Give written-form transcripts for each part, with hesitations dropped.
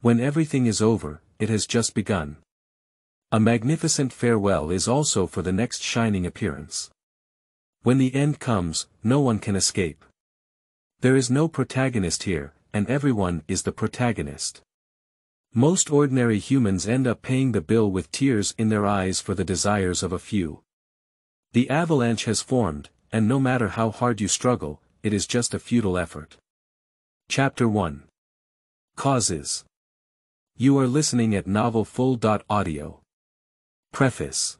When everything is over, it has just begun. A magnificent farewell is also for the next shining appearance. When the end comes, no one can escape. There is no protagonist here, and everyone is the protagonist. Most ordinary humans end up paying the bill with tears in their eyes for the desires of a few. The avalanche has formed, and no matter how hard you struggle, it is just a futile effort. Chapter 1. Causes. You are listening at novelfull.audio. Preface.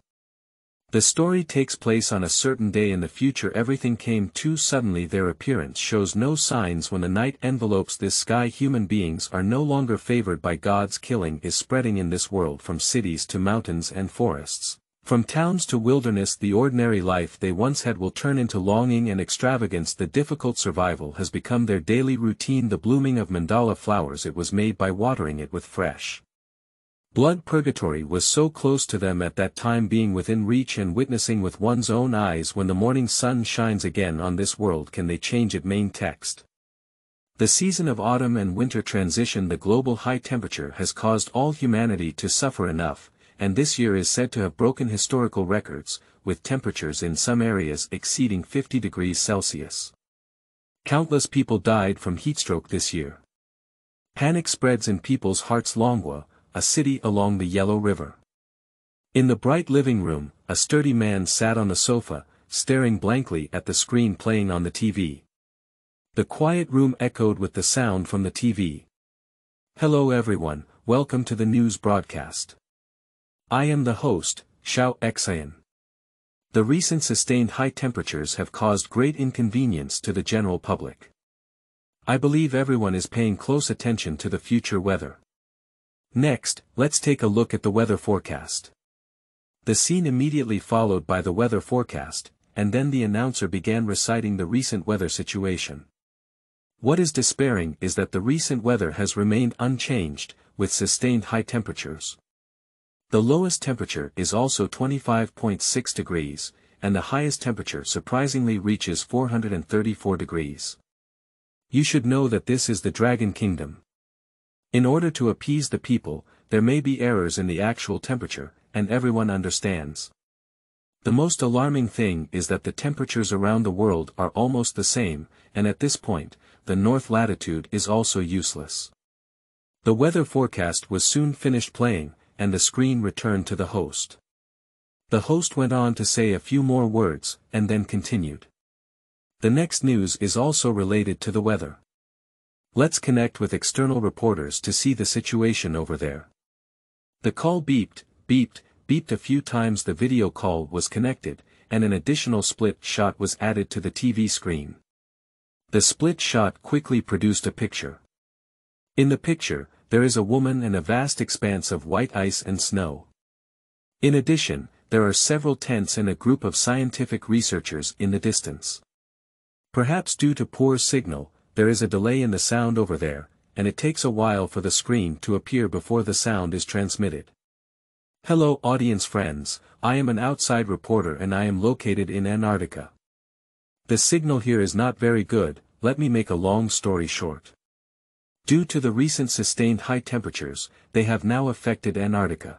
The story takes place on a certain day in the future. Everything came too suddenly. Their appearance shows no signs when the night envelopes this sky. Human beings are no longer favored by God's. Killing is spreading in this world from cities to mountains and forests. From towns to wilderness. The ordinary life they once had will turn into longing and extravagance. The difficult survival has become their daily routine. The blooming of mandala flowers, it was made by watering it with fresh blood. Purgatory was so close to them at that time, being within reach and witnessing with one's own eyes. When the morning sun shines again on this world, can they change it? Main text. The season of autumn and winter transition. The global high temperature has caused all humanity to suffer enough, and this year is said to have broken historical records, with temperatures in some areas exceeding 50 degrees Celsius. Countless people died from heatstroke this year. Panic spreads in people's hearts. Longwa, a city along the Yellow River. In the bright living room, a sturdy man sat on the sofa, staring blankly at the screen playing on the TV. The quiet room echoed with the sound from the TV. Hello everyone, welcome to the news broadcast. I am the host, Xiao Xian. The recent sustained high temperatures have caused great inconvenience to the general public. I believe everyone is paying close attention to the future weather. Next, let's take a look at the weather forecast. The scene immediately followed by the weather forecast, and then the announcer began reciting the recent weather situation. What is despairing is that the recent weather has remained unchanged, with sustained high temperatures. The lowest temperature is also 25.6 degrees, and the highest temperature surprisingly reaches 434 degrees. You should know that this is the Dragon Kingdom. In order to appease the people, there may be errors in the actual temperature, and everyone understands. The most alarming thing is that the temperatures around the world are almost the same, and at this point, the north latitude is also useless. The weather forecast was soon finished playing, and the screen returned to the host. The host went on to say a few more words, and then continued. The next news is also related to the weather. Let's connect with external reporters to see the situation over there. The call beeped, beeped, beeped a few times. The video call was connected, and an additional split shot was added to the TV screen. The split shot quickly produced a picture. In the picture, there is a woman and a vast expanse of white ice and snow. In addition, there are several tents and a group of scientific researchers in the distance. Perhaps due to poor signal, there is a delay in the sound over there, and it takes a while for the screen to appear before the sound is transmitted. Hello audience friends, I am an outside reporter and I am located in Antarctica. The signal here is not very good. Let me make a long story short. Due to the recent sustained high temperatures, they have now affected Antarctica.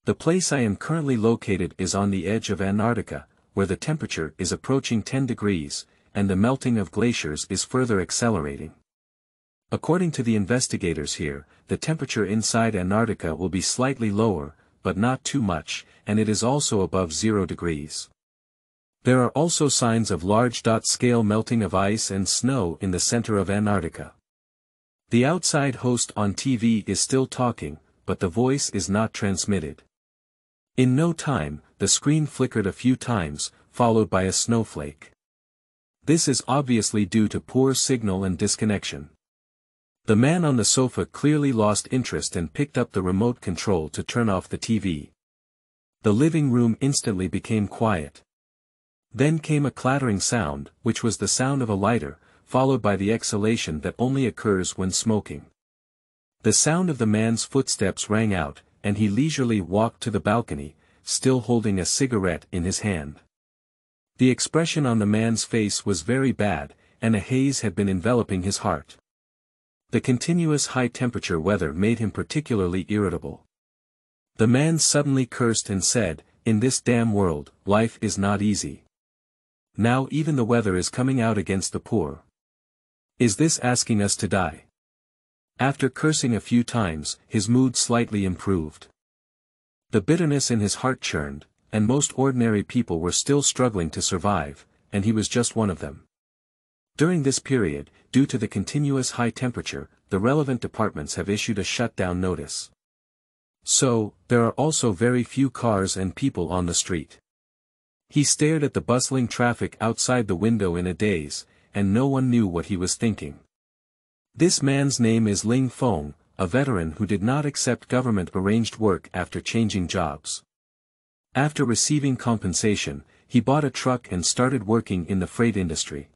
The place I am currently located is on the edge of Antarctica, where the temperature is approaching 10 degrees, and the melting of glaciers is further accelerating. According to the investigators here, the temperature inside Antarctica will be slightly lower, but not too much, and it is also above 0 degrees. There are also signs of large scale melting of ice and snow in the center of Antarctica. The outside host on TV is still talking, but the voice is not transmitted. In no time, the screen flickered a few times, followed by a snowflake. This is obviously due to poor signal and disconnection. The man on the sofa clearly lost interest and picked up the remote control to turn off the TV. The living room instantly became quiet. Then came a clattering sound, which was the sound of a lighter, followed by the exhalation that only occurs when smoking. The sound of the man's footsteps rang out, and he leisurely walked to the balcony, still holding a cigarette in his hand. The expression on the man's face was very bad, and a haze had been enveloping his heart. The continuous high-temperature weather made him particularly irritable. The man suddenly cursed and said, "In this damn world, life is not easy. Now even the weather is coming out against the poor. Is this asking us to die?" After cursing a few times, his mood slightly improved. The bitterness in his heart churned, and most ordinary people were still struggling to survive, and he was just one of them. During this period, due to the continuous high temperature, the relevant departments have issued a shutdown notice. So, there are also very few cars and people on the street. He stared at the bustling traffic outside the window in a daze, and no one knew what he was thinking. This man's name is Ling Feng, a veteran who did not accept government-arranged work after changing jobs. After receiving compensation, he bought a truck and started working in the freight industry.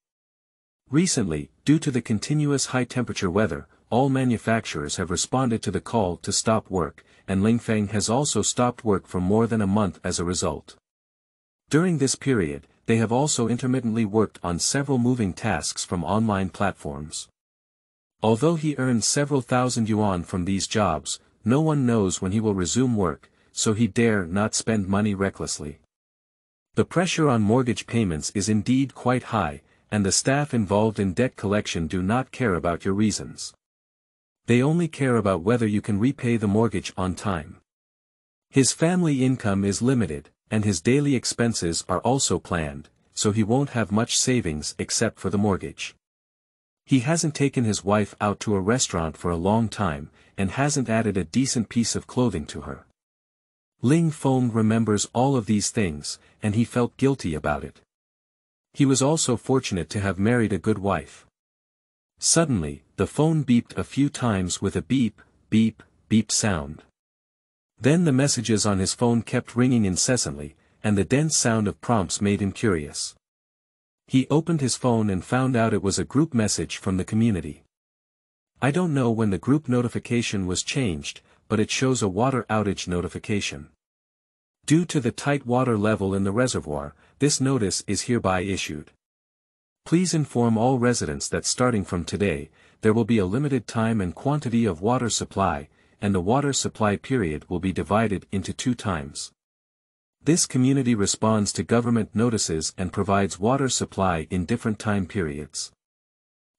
Recently, due to the continuous high-temperature weather, all manufacturers have responded to the call to stop work, and Ling Feng has also stopped work for more than a month as a result. During this period, they have also intermittently worked on several moving tasks from online platforms. Although he earns several thousand yuan from these jobs, no one knows when he will resume work, so he dare not spend money recklessly. The pressure on mortgage payments is indeed quite high, and the staff involved in debt collection do not care about your reasons. They only care about whether you can repay the mortgage on time. His family income is limited, and his daily expenses are also planned, so he won't have much savings except for the mortgage. He hasn't taken his wife out to a restaurant for a long time, and hasn't added a decent piece of clothing to her. Ling Feng remembers all of these things, and he felt guilty about it. He was also fortunate to have married a good wife. Suddenly, the phone beeped a few times with a beep, beep, beep sound. Then the messages on his phone kept ringing incessantly, and the dense sound of prompts made him curious. He opened his phone and found out it was a group message from the community. I don't know when the group notification was changed, but it shows a water outage notification. Due to the tight water level in the reservoir, this notice is hereby issued. Please inform all residents that starting from today, there will be a limited time and quantity of water supply, and the water supply period will be divided into 2 times. This community responds to government notices and provides water supply in different time periods.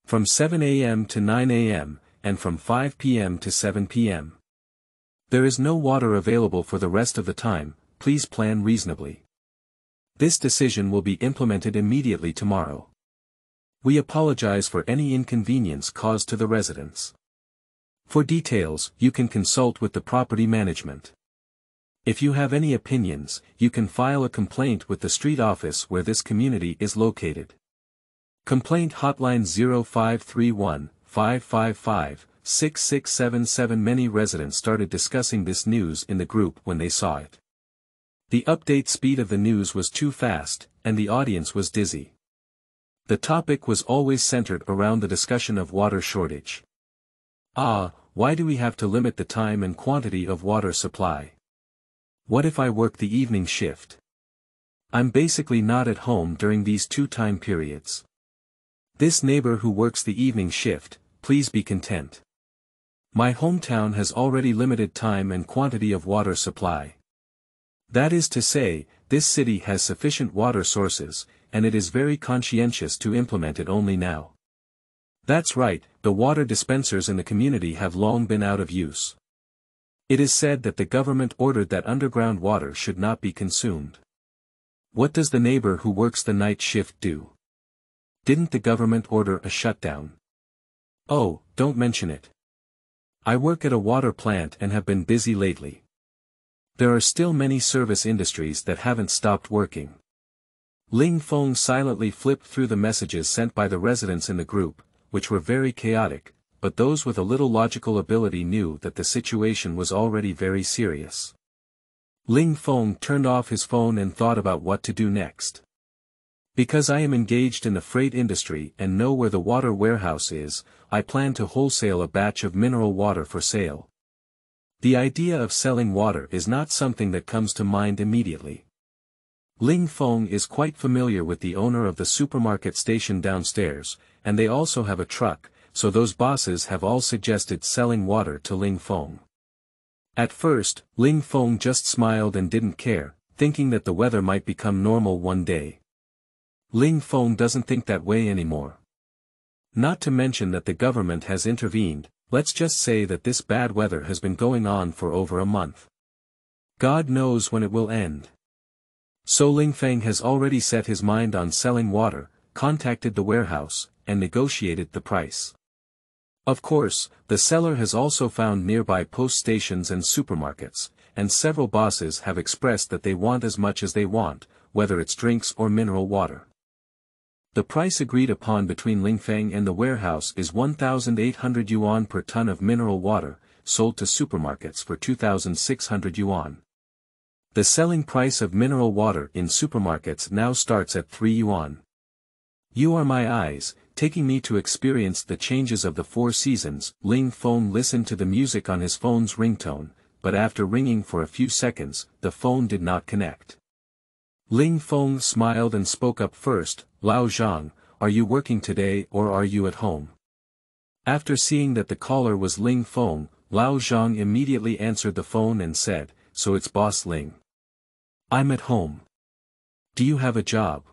From 7 a.m. to 9 a.m., and from 5 p.m. to 7 p.m. There is no water available for the rest of the time, please plan reasonably. This decision will be implemented immediately tomorrow. We apologize for any inconvenience caused to the residents. For details, you can consult with the property management. If you have any opinions, you can file a complaint with the street office where this community is located. Complaint hotline 0531-555-6677. Many residents started discussing this news in the group when they saw it. The update speed of the news was too fast, and the audience was dizzy. The topic was always centered around the discussion of water shortage. Why do we have to limit the time and quantity of water supply? What if I work the evening shift? I'm basically not at home during these 2 time periods. This neighbor who works the evening shift, please be content. My hometown has already limited time and quantity of water supply. That is to say, this city has sufficient water sources, and it is very conscientious to implement it only now. That's right, the water dispensers in the community have long been out of use. It is said that the government ordered that underground water should not be consumed. What does the neighbor who works the night shift do? Didn't the government order a shutdown? Oh, don't mention it. I work at a water plant and have been busy lately. There are still many service industries that haven't stopped working. Ling Feng silently flipped through the messages sent by the residents in the group, which were very chaotic, but those with a little logical ability knew that the situation was already very serious. Ling Feng turned off his phone and thought about what to do next. Because I am engaged in the freight industry and know where the water warehouse is, I plan to wholesale a batch of mineral water for sale. The idea of selling water is not something that comes to mind immediately. Ling Feng is quite familiar with the owner of the supermarket station downstairs, and they also have a truck, so those bosses have all suggested selling water to Ling Feng. At first, Ling Feng just smiled and didn't care, thinking that the weather might become normal one day. Ling Feng doesn't think that way anymore. Not to mention that the government has intervened. Let's just say that this bad weather has been going on for over a month. God knows when it will end. So Ling Feng has already set his mind on selling water, contacted the warehouse, and negotiated the price. Of course, the seller has also found nearby post stations and supermarkets, and several bosses have expressed that they want as much as they want, whether it's drinks or mineral water. The price agreed upon between Ling Feng and the warehouse is 1,800 yuan per ton of mineral water, sold to supermarkets for 2,600 yuan. The selling price of mineral water in supermarkets now starts at 3 yuan. You are my eyes, taking me to experience the changes of the 4 seasons. Ling Feng listened to the music on his phone's ringtone, but after ringing for a few seconds, the phone did not connect. Ling Feng smiled and spoke up first. Lao Zhang, are you working today or are you at home? After seeing that the caller was Ling Feng, Lao Zhang immediately answered the phone and said, so it's Boss Ling. I'm at home. Do you have a job?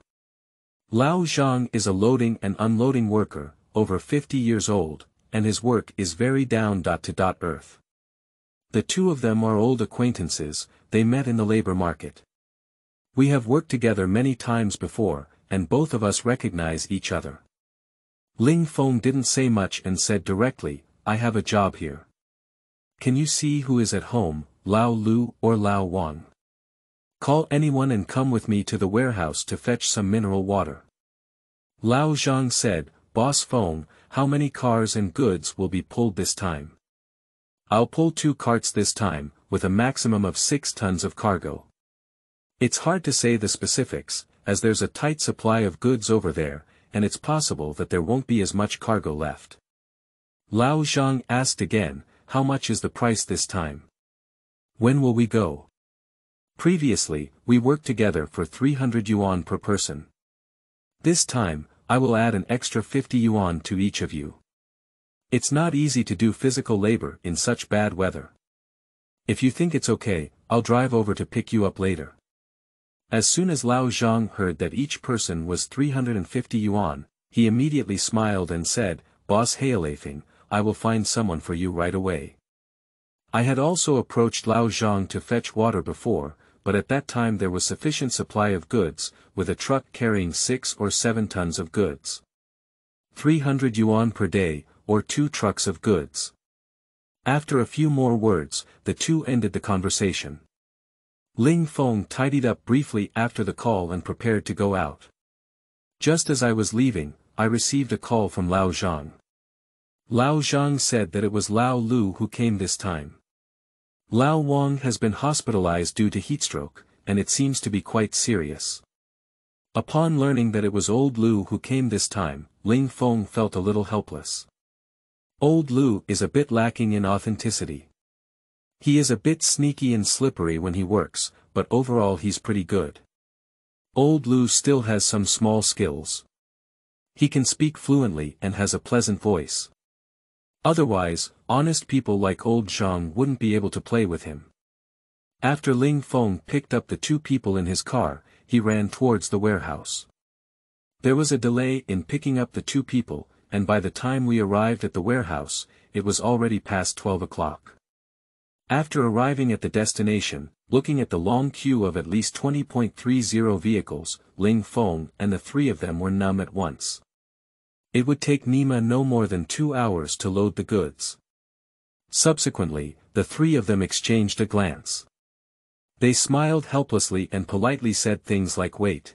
Lao Zhang is a loading and unloading worker, over 50 years old, and his work is very down to earth. The two of them are old acquaintances, they met in the labor market. We have worked together many times before, and both of us recognize each other. Ling Feng didn't say much and said directly, I have a job here. Can you see who is at home, Lao Lu or Lao Wang? Call anyone and come with me to the warehouse to fetch some mineral water. Lao Zhang said, Boss Feng, how many cars and goods will be pulled this time? I'll pull 2 carts this time, with a maximum of 6 tons of cargo. It's hard to say the specifics, as there's a tight supply of goods over there, and it's possible that there won't be as much cargo left. Lao Zhang asked again, how much is the price this time? When will we go? Previously, we worked together for 300 yuan per person. This time, I will add an extra 50 yuan to each of you. It's not easy to do physical labor in such bad weather. If you think it's okay, I'll drive over to pick you up later. As soon as Lao Zhang heard that each person was 350 yuan, he immediately smiled and said, Boss Heilafing, I will find someone for you right away. I had also approached Lao Zhang to fetch water before, but at that time there was sufficient supply of goods, with a truck carrying 6 or 7 tons of goods. 300 yuan per day, or 2 trucks of goods. After a few more words, the two ended the conversation. Ling Feng tidied up briefly after the call and prepared to go out. Just as I was leaving, I received a call from Lao Zhang. Lao Zhang said that it was Lao Lu who came this time. Lao Wang has been hospitalized due to heatstroke, and it seems to be quite serious. Upon learning that it was old Lu who came this time, Ling Feng felt a little helpless. Old Lu is a bit lacking in authenticity. He is a bit sneaky and slippery when he works, but overall he's pretty good. Old Lu still has some small skills. He can speak fluently and has a pleasant voice. Otherwise, honest people like old Zhang wouldn't be able to play with him. After Ling Feng picked up the 2 people in his car, he ran towards the warehouse. There was a delay in picking up the 2 people, and by the time we arrived at the warehouse, it was already past 12 o'clock. After arriving at the destination, looking at the long queue of at least 20.30 vehicles, Ling Feng and the 3 of them were numb at once. It would take Nima no more than 2 hours to load the goods. Subsequently, the 3 of them exchanged a glance. They smiled helplessly and politely said things like wait.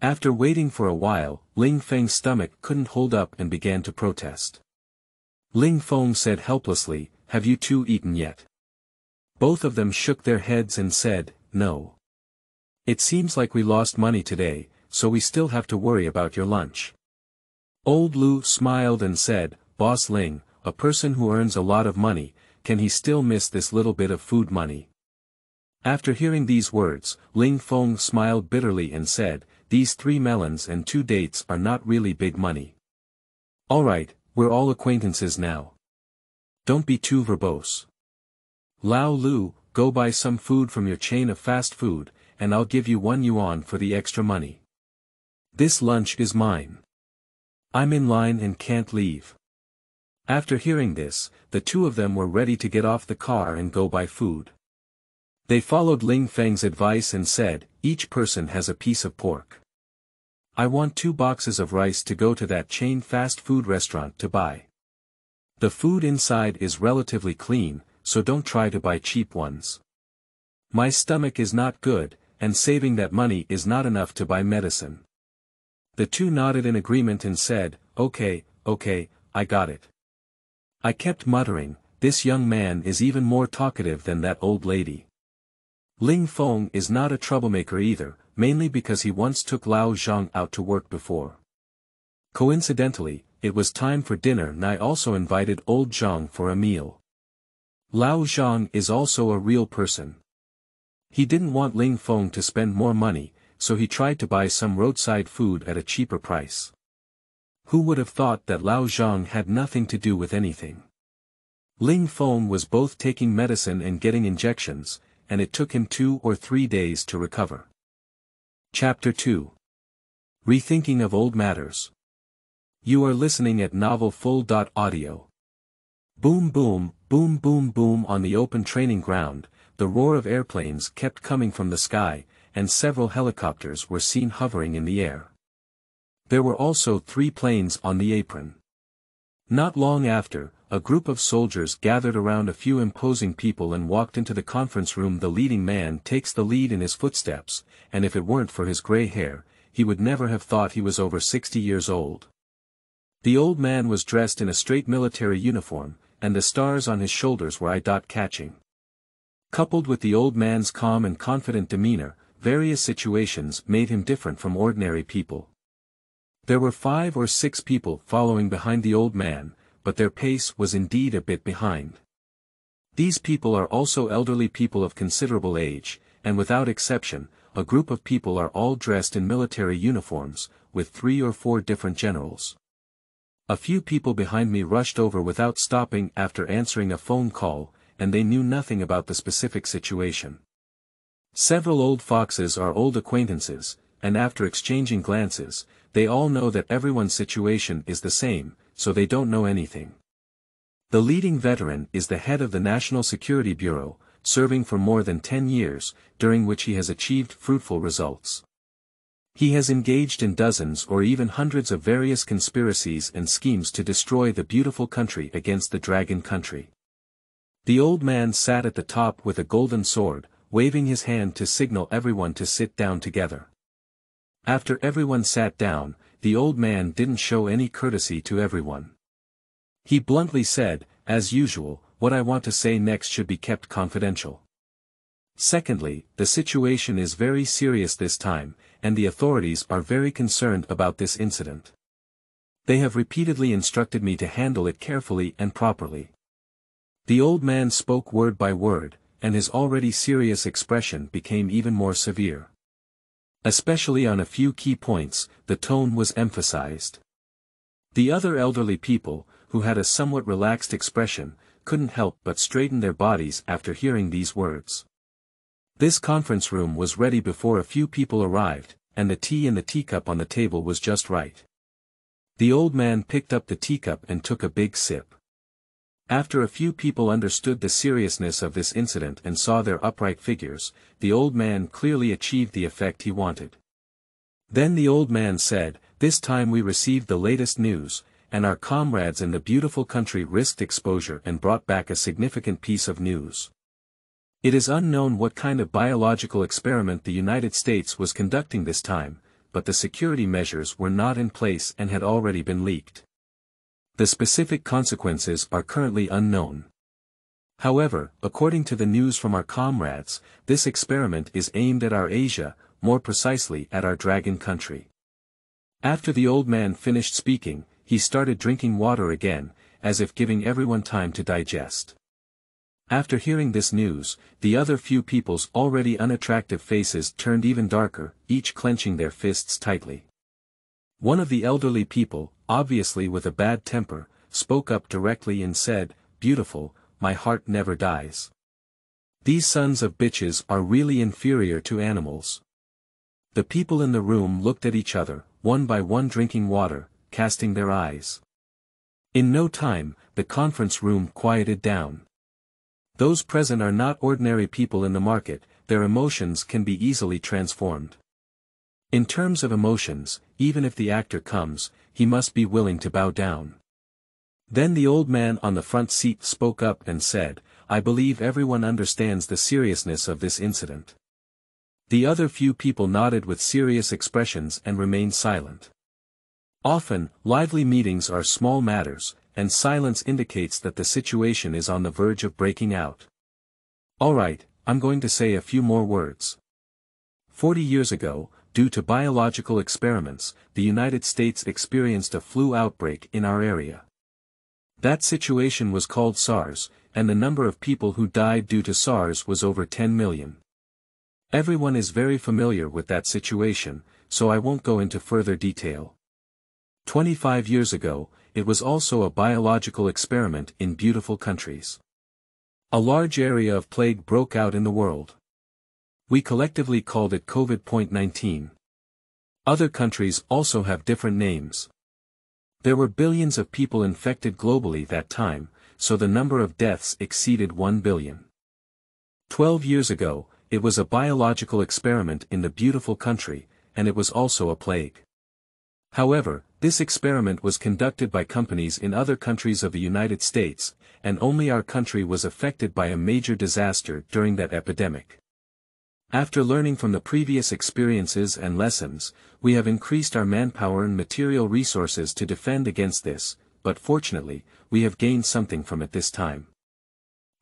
After waiting for a while, Ling Feng's stomach couldn't hold up and began to protest. Ling Feng said helplessly, have you 2 eaten yet? Both of them shook their heads and said, no. It seems like we lost money today, so we still have to worry about your lunch. Old Lu smiled and said, Boss Ling, a person who earns a lot of money, can he still miss this little bit of food money? After hearing these words, Ling Feng smiled bitterly and said, these 3 melons and 2 dates are not really big money. Alright, We're all acquaintances now. Don't be too verbose. Lao Lu, go buy some food from your chain of fast food, and I'll give you 1 yuan for the extra money. This lunch is mine. I'm in line and can't leave. After hearing this, the two of them were ready to get off the car and go buy food. They followed Ling Feng's advice and said, each person has a piece of pork. I want 2 boxes of rice to go to that chain fast food restaurant to buy. The food inside is relatively clean, so don't try to buy cheap ones. My stomach is not good, and saving that money is not enough to buy medicine. The two nodded in agreement and said, okay, I got it. I kept muttering, this young man is even more talkative than that old lady. Ling Feng is not a troublemaker either, mainly because he once took Lao Zhang out to work before. Coincidentally, it was time for dinner and I also invited old Zhang for a meal. Lao Zhang is also a real person. He didn't want Ling Feng to spend more money, so he tried to buy some roadside food at a cheaper price. Who would have thought that Lao Zhang had nothing to do with anything? Ling Feng was both taking medicine and getting injections, and it took him 2 or 3 days to recover. Chapter 2. Rethinking of Old Matters. You are listening at novelfull.audio. Boom boom, boom boom boom on the open training ground, the roar of airplanes kept coming from the sky, and several helicopters were seen hovering in the air. There were also 3 planes on the apron. Not long after, a group of soldiers gathered around a few imposing people and walked into the conference room. The leading man takes the lead in his footsteps, and if it weren't for his gray hair, he would never have thought he was over 60 years old. The old man was dressed in a straight military uniform, and the stars on his shoulders were eye-catching. Coupled with the old man's calm and confident demeanor, various situations made him different from ordinary people. There were 5 or 6 people following behind the old man, but their pace was indeed a bit behind. These people are also elderly people of considerable age, and without exception, a group of people are all dressed in military uniforms, with 3 or 4 different generals. A few people behind me rushed over without stopping after answering a phone call, and they knew nothing about the specific situation. Several old foxes are old acquaintances, and after exchanging glances, they all know that everyone's situation is the same, so they don't know anything. The leading veteran is the head of the National Security Bureau, serving for more than 10 years, during which he has achieved fruitful results. He has engaged in dozens or even hundreds of various conspiracies and schemes to destroy the beautiful country against the dragon country. The old man sat at the top with a golden sword, waving his hand to signal everyone to sit down together. After everyone sat down, the old man didn't show any courtesy to everyone. He bluntly said, as usual, what I want to say next should be kept confidential. Secondly, the situation is very serious this time, and the authorities are very concerned about this incident. They have repeatedly instructed me to handle it carefully and properly. The old man spoke word by word, and his already serious expression became even more severe. Especially on a few key points, the tone was emphasized. The other elderly people, who had a somewhat relaxed expression, couldn't help but straighten their bodies after hearing these words. This conference room was ready before a few people arrived, and the tea in the teacup on the table was just right. The old man picked up the teacup and took a big sip. After a few people understood the seriousness of this incident and saw their upright figures, the old man clearly achieved the effect he wanted. Then the old man said, "This time we received the latest news, and our comrades in the beautiful country risked exposure and brought back a significant piece of news. It is unknown what kind of biological experiment the United States was conducting this time, but the security measures were not in place and had already been leaked. The specific consequences are currently unknown. However, according to the news from our comrades, this experiment is aimed at our Asia, more precisely at our dragon country." After the old man finished speaking, he started drinking water again, as if giving everyone time to digest. After hearing this news, the other few people's already unattractive faces turned even darker, each clenching their fists tightly. One of the elderly people, obviously with a bad temper, spoke up directly and said, "Beautiful, my heart never dies. These sons of bitches are really inferior to animals." The people in the room looked at each other, one by one drinking water, casting their eyes. In no time, the conference room quieted down. Those present are not ordinary people in the market, their emotions can be easily transformed. In terms of emotions, even if the actor comes, he must be willing to bow down. Then the old man on the front seat spoke up and said, "I believe everyone understands the seriousness of this incident." The other few people nodded with serious expressions and remained silent. Often, lively meetings are small matters, and silence indicates that the situation is on the verge of breaking out. Alright, I'm going to say a few more words. 40 years ago, due to biological experiments, the United States experienced a flu outbreak in our area. That situation was called SARS, and the number of people who died due to SARS was over 10 million. Everyone is very familiar with that situation, so I won't go into further detail. 25 years ago, it was also a biological experiment in beautiful countries. A large area of plague broke out in the world. We collectively called it COVID-19. Other countries also have different names. There were billions of people infected globally that time, so the number of deaths exceeded 1 billion. 12 years ago, it was a biological experiment in the beautiful country, and it was also a plague. However, this experiment was conducted by companies in other countries of the United States, and only our country was affected by a major disaster during that epidemic. After learning from the previous experiences and lessons, we have increased our manpower and material resources to defend against this, but fortunately, we have gained something from it this time.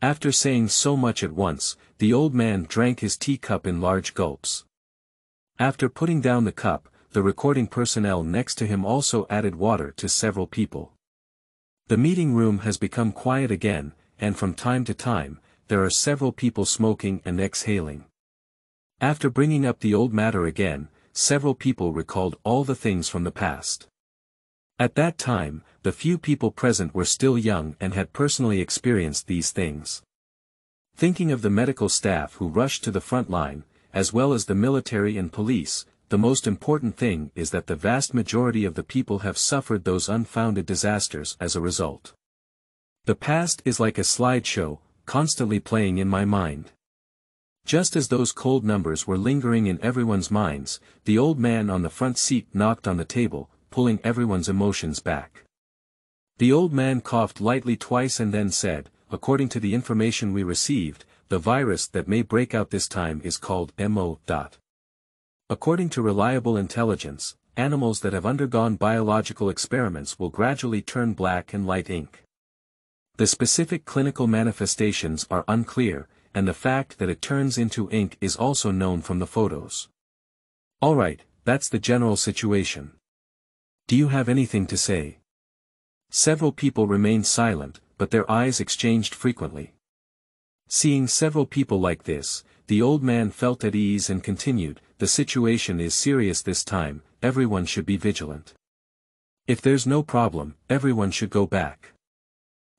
After saying so much at once, the old man drank his teacup in large gulps. After putting down the cup, the recording personnel next to him also added water to several people. The meeting room has become quiet again, and from time to time, there are several people smoking and exhaling. After bringing up the old matter again, several people recalled all the things from the past. At that time, the few people present were still young and had personally experienced these things. Thinking of the medical staff who rushed to the front line, as well as the military and police, the most important thing is that the vast majority of the people have suffered those unfounded disasters as a result. The past is like a slideshow, constantly playing in my mind. Just as those cold numbers were lingering in everyone's minds, the old man on the front seat knocked on the table, pulling everyone's emotions back. The old man coughed lightly twice and then said, "According to the information we received, the virus that may break out this time is called MO. According to reliable intelligence, animals that have undergone biological experiments will gradually turn black and light ink. The specific clinical manifestations are unclear, and the fact that it turns into ink is also known from the photos. Alright, that's the general situation. Do you have anything to say?" Several people remained silent, but their eyes exchanged frequently. Seeing several people like this, the old man felt at ease and continued, "The situation is serious this time, everyone should be vigilant. If there's no problem, everyone should go back.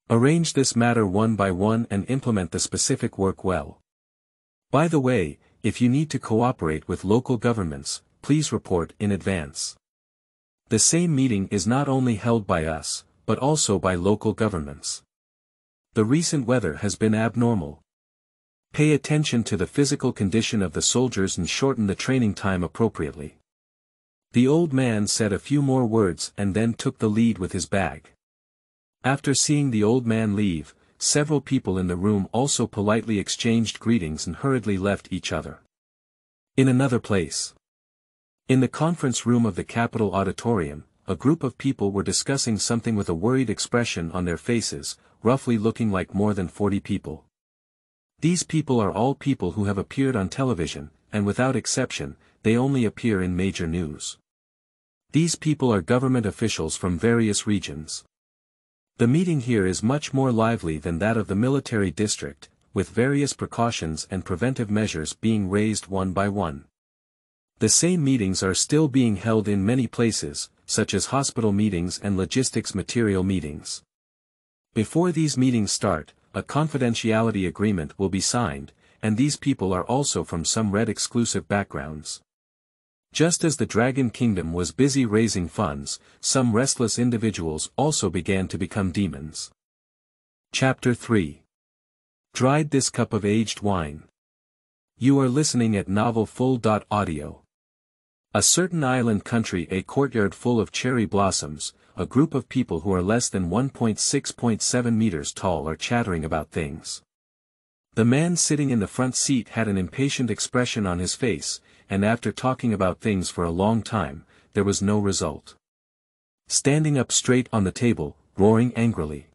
Arrange this matter one by one and implement the specific work well. By the way, if you need to cooperate with local governments, please report in advance. The same meeting is not only held by us, but also by local governments. The recent weather has been abnormal. Pay attention to the physical condition of the soldiers and shorten the training time appropriately." The old man said a few more words and then took the lead with his bag. After seeing the old man leave, several people in the room also politely exchanged greetings and hurriedly left each other. In another place. In the conference room of the Capitol Auditorium, a group of people were discussing something with a worried expression on their faces, roughly looking like more than 40 people. These people are all people who have appeared on television, and without exception, they only appear in major news. These people are government officials from various regions. The meeting here is much more lively than that of the military district, with various precautions and preventive measures being raised one by one. The same meetings are still being held in many places, such as hospital meetings and logistics material meetings. Before these meetings start, a confidentiality agreement will be signed, and these people are also from some red exclusive backgrounds. Just as the Dragon Kingdom was busy raising funds, some restless individuals also began to become demons. Chapter 3. Dried this cup of aged wine. You are listening at Novel Full.audio. A certain island country, a courtyard full of cherry blossoms, a group of people who are less than 1.6.7 meters tall are chattering about things. The man sitting in the front seat had an impatient expression on his face, and after talking about things for a long time, there was no result. Standing up straight on the table, roaring angrily.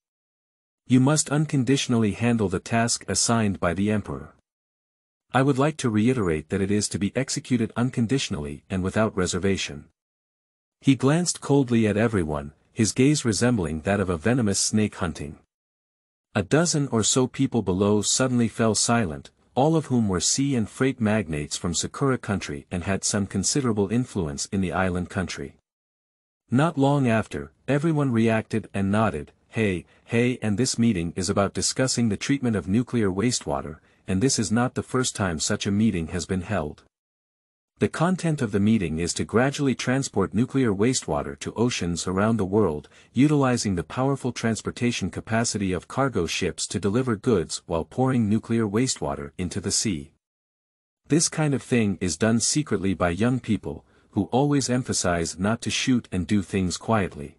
You must unconditionally handle the task assigned by the Emperor. I would like to reiterate that it is to be executed unconditionally and without reservation. He glanced coldly at everyone, his gaze resembling that of a venomous snake hunting. A dozen or so people below suddenly fell silent, all of whom were sea and freight magnates from Sakura country and had some considerable influence in the island country. Not long after, everyone reacted and nodded, hey, and this meeting is about discussing the treatment of nuclear wastewater, and this is not the first time such a meeting has been held. The content of the meeting is to gradually transport nuclear wastewater to oceans around the world, utilizing the powerful transportation capacity of cargo ships to deliver goods while pouring nuclear wastewater into the sea. This kind of thing is done secretly by young people, who always emphasize not to shoot and do things quietly.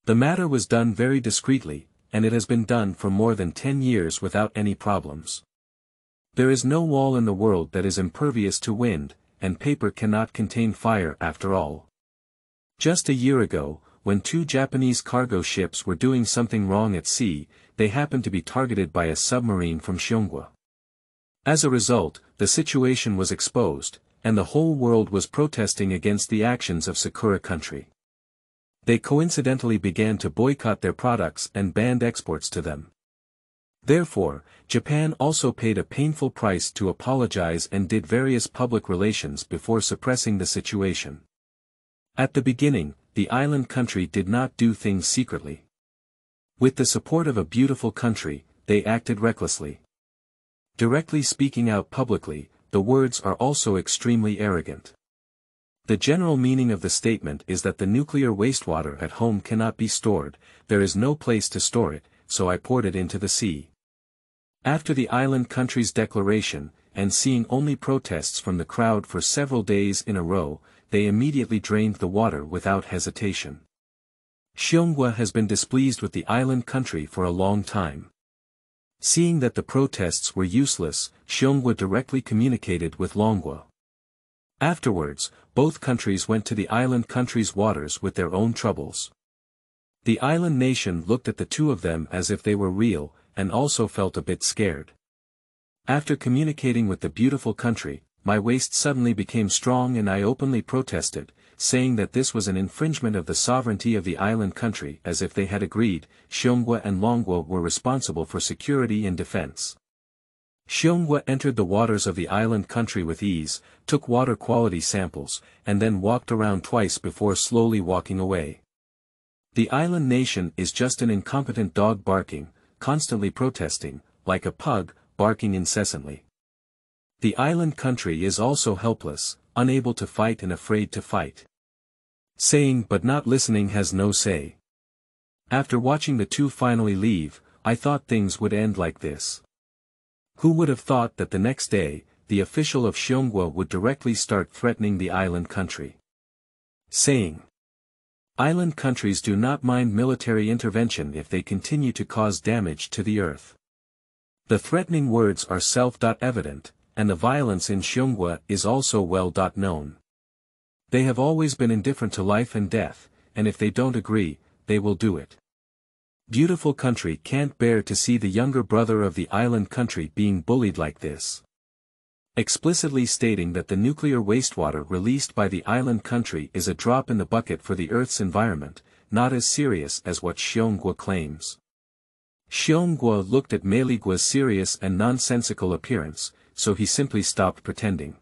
The matter was done very discreetly, and it has been done for more than 10 years without any problems. There is no wall in the world that is impervious to wind, and paper cannot contain fire after all. Just a year ago, when 2 Japanese cargo ships were doing something wrong at sea, they happened to be targeted by a submarine from Xiongwa. As a result, the situation was exposed, and the whole world was protesting against the actions of Sakura country. They coincidentally began to boycott their products and banned exports to them. Therefore, Japan also paid a painful price to apologize and did various public relations before suppressing the situation. At the beginning, the island country did not do things secretly. With the support of a beautiful country, they acted recklessly. Directly speaking out publicly, the words are also extremely arrogant. The general meaning of the statement is that the nuclear wastewater at home cannot be stored, there is no place to store it, so I poured it into the sea. After the island country's declaration, and seeing only protests from the crowd for several days in a row, they immediately drained the water without hesitation. Xiongwa has been displeased with the island country for a long time. Seeing that the protests were useless, Xiongwa directly communicated with Longwa. Afterwards, both countries went to the island country's waters with their own troubles. The island nation looked at the two of them as if they were real, and also felt a bit scared. After communicating with the beautiful country, my waist suddenly became strong and I openly protested, saying that this was an infringement of the sovereignty of the island country as if they had agreed, Xiongwa and Longwa were responsible for security and defense. Xiongwa entered the waters of the island country with ease, took water quality samples, and then walked around twice before slowly walking away. The island nation is just an incompetent dog barking, constantly protesting, like a pug, barking incessantly. The island country is also helpless, unable to fight and afraid to fight. Saying but not listening has no say. After watching the two finally leave, I thought things would end like this. Who would have thought that the next day, the official of Xiongwa would directly start threatening the island country. Saying, island countries do not mind military intervention if they continue to cause damage to the earth. The threatening words are self-evident, and the violence in Xiongwa is also well-known. They have always been indifferent to life and death, and if they don't agree, they will do it. Beautiful country can't bear to see the younger brother of the island country being bullied like this. Explicitly stating that the nuclear wastewater released by the island country is a drop in the bucket for the Earth's environment, not as serious as what Xiongwa claims. Xiongwa looked at Meligwa's serious and nonsensical appearance, so he simply stopped pretending.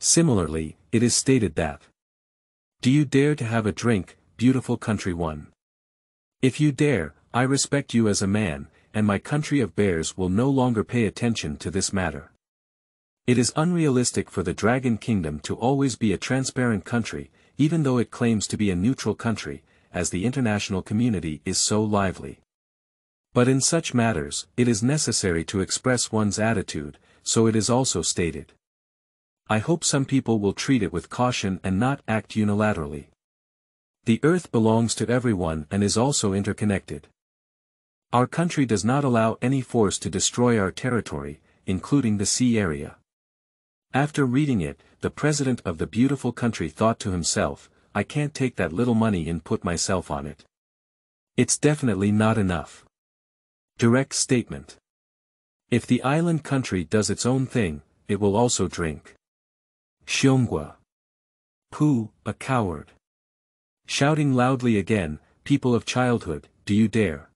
Similarly, it is stated that, do you dare to have a drink, beautiful country one? If you dare, I respect you as a man, and my country of bears will no longer pay attention to this matter. It is unrealistic for the Dragon Kingdom to always be a transparent country, even though it claims to be a neutral country, as the international community is so lively. But in such matters, it is necessary to express one's attitude, so it is also stated. I hope some people will treat it with caution and not act unilaterally. The earth belongs to everyone and is also interconnected. Our country does not allow any force to destroy our territory, including the sea area. After reading it, the president of the beautiful country thought to himself, I can't take that little money and put myself on it. It's definitely not enough. Direct statement. If the island country does its own thing, it will also drink. Xiongwa. Pooh, a coward. Shouting loudly again, people of childhood, do you dare?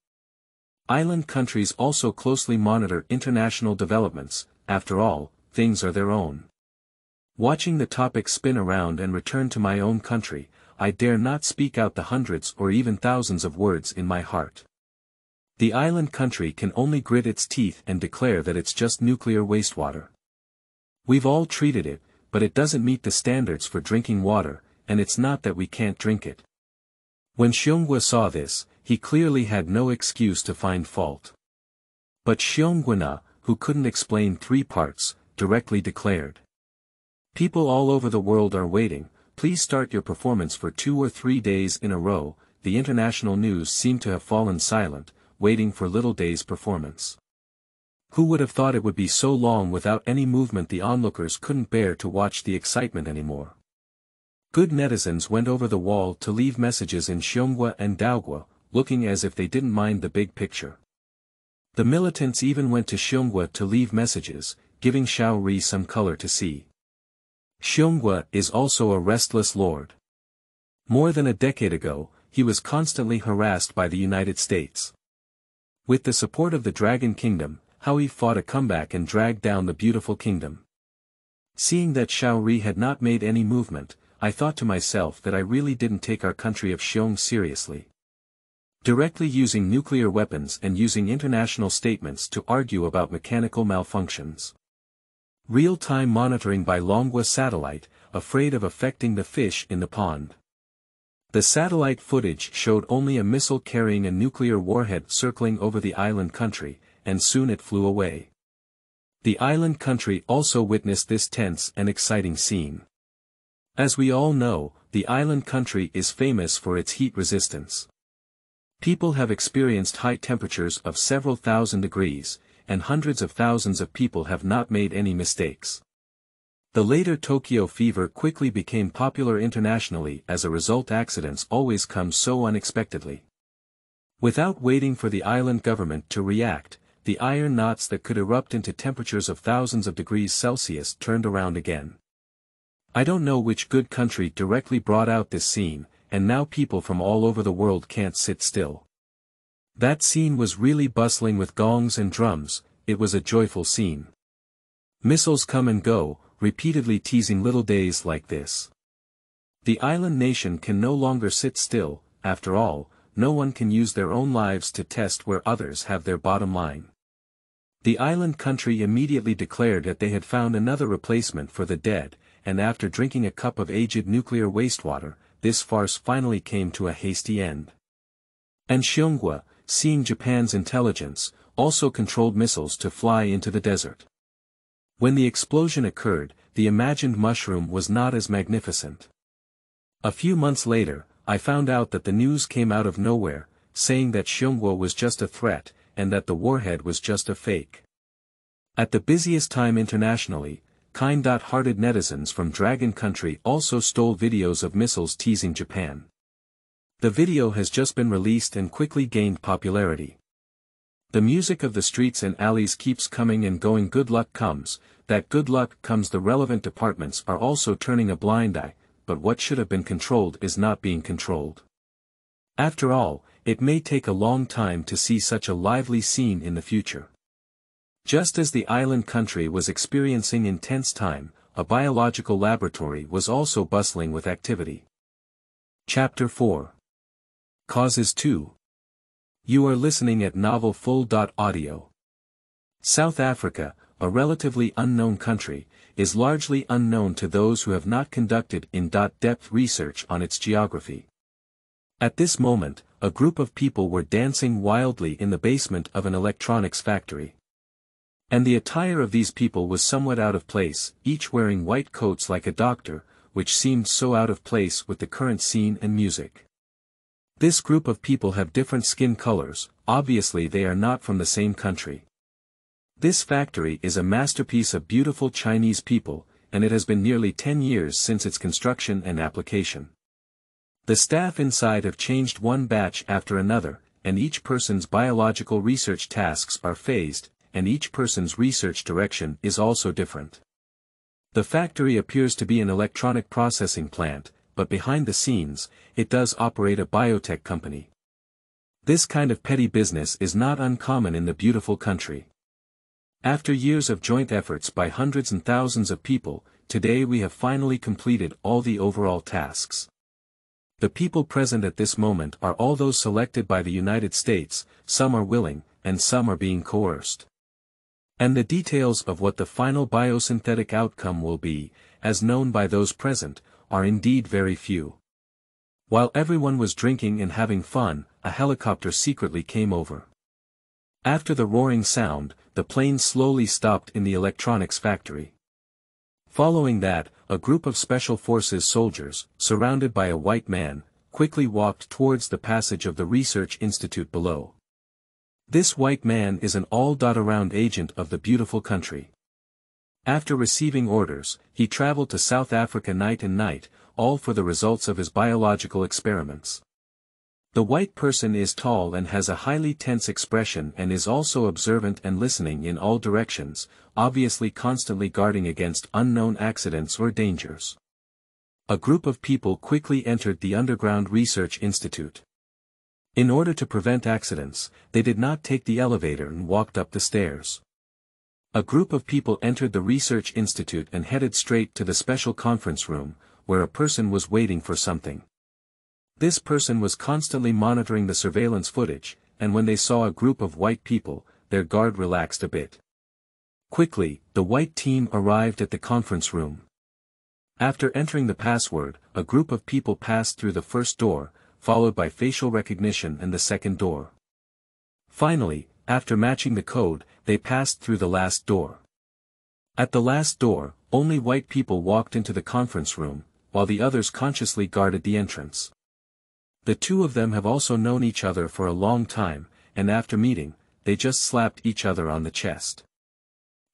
Island countries also closely monitor international developments, after all, things are their own. Watching the topic spin around and return to my own country, I dare not speak out the hundreds or even thousands of words in my heart. The island country can only grit its teeth and declare that it's just nuclear wastewater. We've all treated it, but it doesn't meet the standards for drinking water, and it's not that we can't drink it. When Xiongwa saw this, he clearly had no excuse to find fault. But Xiongwa, who couldn't explain 3 parts, directly declared. People all over the world are waiting, please start your performance for 2 or 3 days in a row. The international news seemed to have fallen silent, waiting for Little Day's performance. Who would have thought it would be so long without any movement? The onlookers couldn't bear to watch the excitement anymore. Good netizens went over the wall to leave messages in Xiongwa and Daogwa, looking as if they didn't mind the big picture. The militants even went to Xiongwa to leave messages, giving Xiao Ri some color to see. Xiongwa is also a restless lord. More than a decade ago, he was constantly harassed by the United States. With the support of the Dragon Kingdom, Howie fought a comeback and dragged down the beautiful kingdom. Seeing that Xiao Ri had not made any movement, I thought to myself that I really didn't take our country of Xiong seriously. Directly using nuclear weapons and using international statements to argue about mechanical malfunctions. Real-time monitoring by Longwa satellite, afraid of affecting the fish in the pond. The satellite footage showed only a missile carrying a nuclear warhead circling over the island country, and soon it flew away. The island country also witnessed this tense and exciting scene. As we all know, the island country is famous for its heat resistance. People have experienced high temperatures of several thousand degrees, and hundreds of thousands of people have not made any mistakes. The later Tokyo fever quickly became popular internationally. As a result, accidents always come so unexpectedly. Without waiting for the island government to react, the iron knots that could erupt into temperatures of thousands of degrees Celsius turned around again. I don't know which good country directly brought out this scene, and now people from all over the world can't sit still. That scene was really bustling with gongs and drums. It was a joyful scene. Missiles come and go, repeatedly teasing little days like this. The island nation can no longer sit still. After all, no one can use their own lives to test where others have their bottom line. The island country immediately declared that they had found another replacement for the dead, and after drinking a cup of aged nuclear wastewater, this farce finally came to a hasty end. And Xiongwa, seeing Japan's intelligence, also controlled missiles to fly into the desert. When the explosion occurred, the imagined mushroom was not as magnificent. A few months later, I found out that the news came out of nowhere, saying that Xiongwa was just a threat, and that the warhead was just a fake. At the busiest time internationally, kind-hearted netizens from Dragon Country also stole videos of missiles teasing Japan. The video has just been released and quickly gained popularity. The music of the streets and alleys keeps coming and going. Good luck comes, that good luck comes. The relevant departments are also turning a blind eye, but what should have been controlled is not being controlled. After all, it may take a long time to see such a lively scene in the future. Just as the island country was experiencing intense time, a biological laboratory was also bustling with activity. Chapter 4. Causes 2. You are listening at Novel Full. Audio. South Africa, a relatively unknown country, is largely unknown to those who have not conducted in-depth research on its geography. At this moment, a group of people were dancing wildly in the basement of an electronics factory. And the attire of these people was somewhat out of place, each wearing white coats like a doctor, which seemed so out of place with the current scene and music. This group of people have different skin colors, obviously they are not from the same country. This factory is a masterpiece of beautiful Chinese people, and it has been nearly 10 years since its construction and application. The staff inside have changed one batch after another, and each person's biological research tasks are phased, and each person's research direction is also different. The factory appears to be an electronic processing plant, but behind the scenes, it does operate a biotech company. This kind of petty business is not uncommon in the beautiful country. After years of joint efforts by hundreds and thousands of people, today we have finally completed all the overall tasks. The people present at this moment are all those selected by the United States, some are willing, and some are being coerced. And the details of what the final biosynthetic outcome will be, as known by those present, are indeed very few. While everyone was drinking and having fun, a helicopter secretly came over. After the roaring sound, the plane slowly stopped in the electronics factory. Following that, a group of Special Forces soldiers, surrounded by a white man, quickly walked towards the passage of the research institute below. This white man is an all-around agent of the beautiful country. After receiving orders, he traveled to South Africa night and night, all for the results of his biological experiments. The white person is tall and has a highly tense expression and is also observant and listening in all directions, obviously constantly guarding against unknown accidents or dangers. A group of people quickly entered the underground research institute. In order to prevent accidents, they did not take the elevator and walked up the stairs. A group of people entered the research institute and headed straight to the special conference room, where a person was waiting for something. This person was constantly monitoring the surveillance footage, and when they saw a group of white people, their guard relaxed a bit. Quickly, the white team arrived at the conference room. After entering the password, a group of people passed through the first door, followed by facial recognition and the second door. Finally, after matching the code, they passed through the last door. At the last door, only white people walked into the conference room, while the others consciously guarded the entrance. The two of them have also known each other for a long time, and after meeting, they just slapped each other on the chest.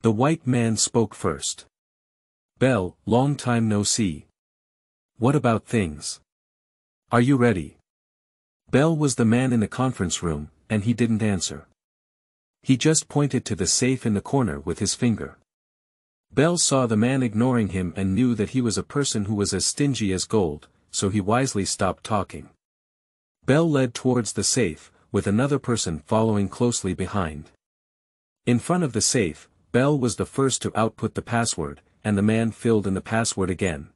The white man spoke first. "Bell, long time no see. What about things? Are you ready?" Bell was the man in the conference room, and he didn't answer. He just pointed to the safe in the corner with his finger. Bell saw the man ignoring him and knew that he was a person who was as stingy as gold, so he wisely stopped talking. Bell led towards the safe, with another person following closely behind. In front of the safe, Bell was the first to output the password, and the man filled in the password again.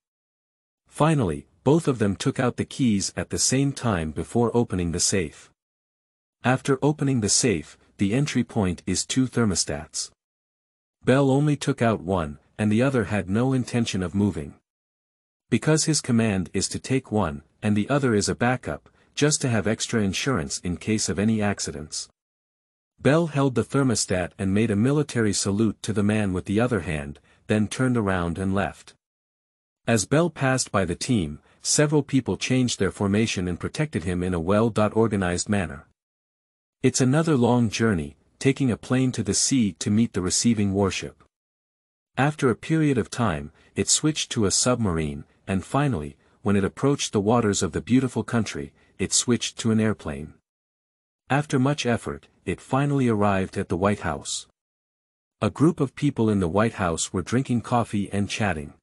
Finally, both of them took out the keys at the same time before opening the safe. After opening the safe, the entry point is 2 thermostats. Bell only took out one, and the other had no intention of moving. Because his command is to take one, and the other is a backup, just to have extra insurance in case of any accidents. Bell held the thermostat and made a military salute to the man with the other hand, then turned around and left. As Bell passed by the team, several people changed their formation and protected him in a well-organized manner. It's another long journey, taking a plane to the sea to meet the receiving warship. After a period of time, it switched to a submarine, and finally, when it approached the waters of the beautiful country, it switched to an airplane. After much effort, it finally arrived at the White House. A group of people in the White House were drinking coffee and chatting.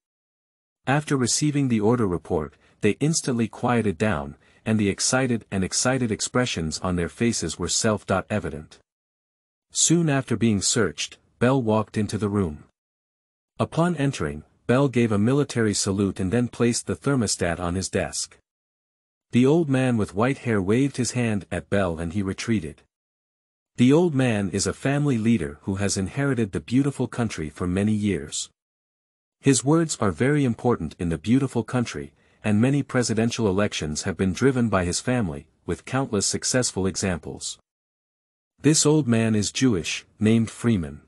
After receiving the order report, they instantly quieted down, and the excited expressions on their faces were self-evident. Soon after being searched, Bell walked into the room. Upon entering, Bell gave a military salute and then placed the thermostat on his desk. The old man with white hair waved his hand at Bell and he retreated. The old man is a family leader who has inherited the beautiful country for many years. His words are very important in the beautiful country, and many presidential elections have been driven by his family, with countless successful examples. This old man is Jewish, named Freeman.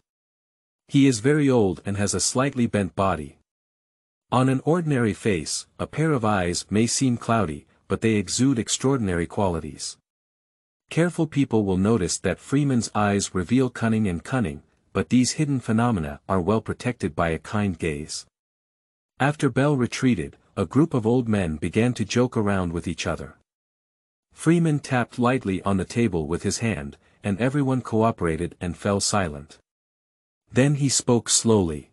He is very old and has a slightly bent body. On an ordinary face, a pair of eyes may seem cloudy, but they exude extraordinary qualities. Careful people will notice that Freeman's eyes reveal cunning, but these hidden phenomena are well protected by a kind gaze. After Bell retreated, a group of old men began to joke around with each other. Freeman tapped lightly on the table with his hand, and everyone cooperated and fell silent. Then he spoke slowly.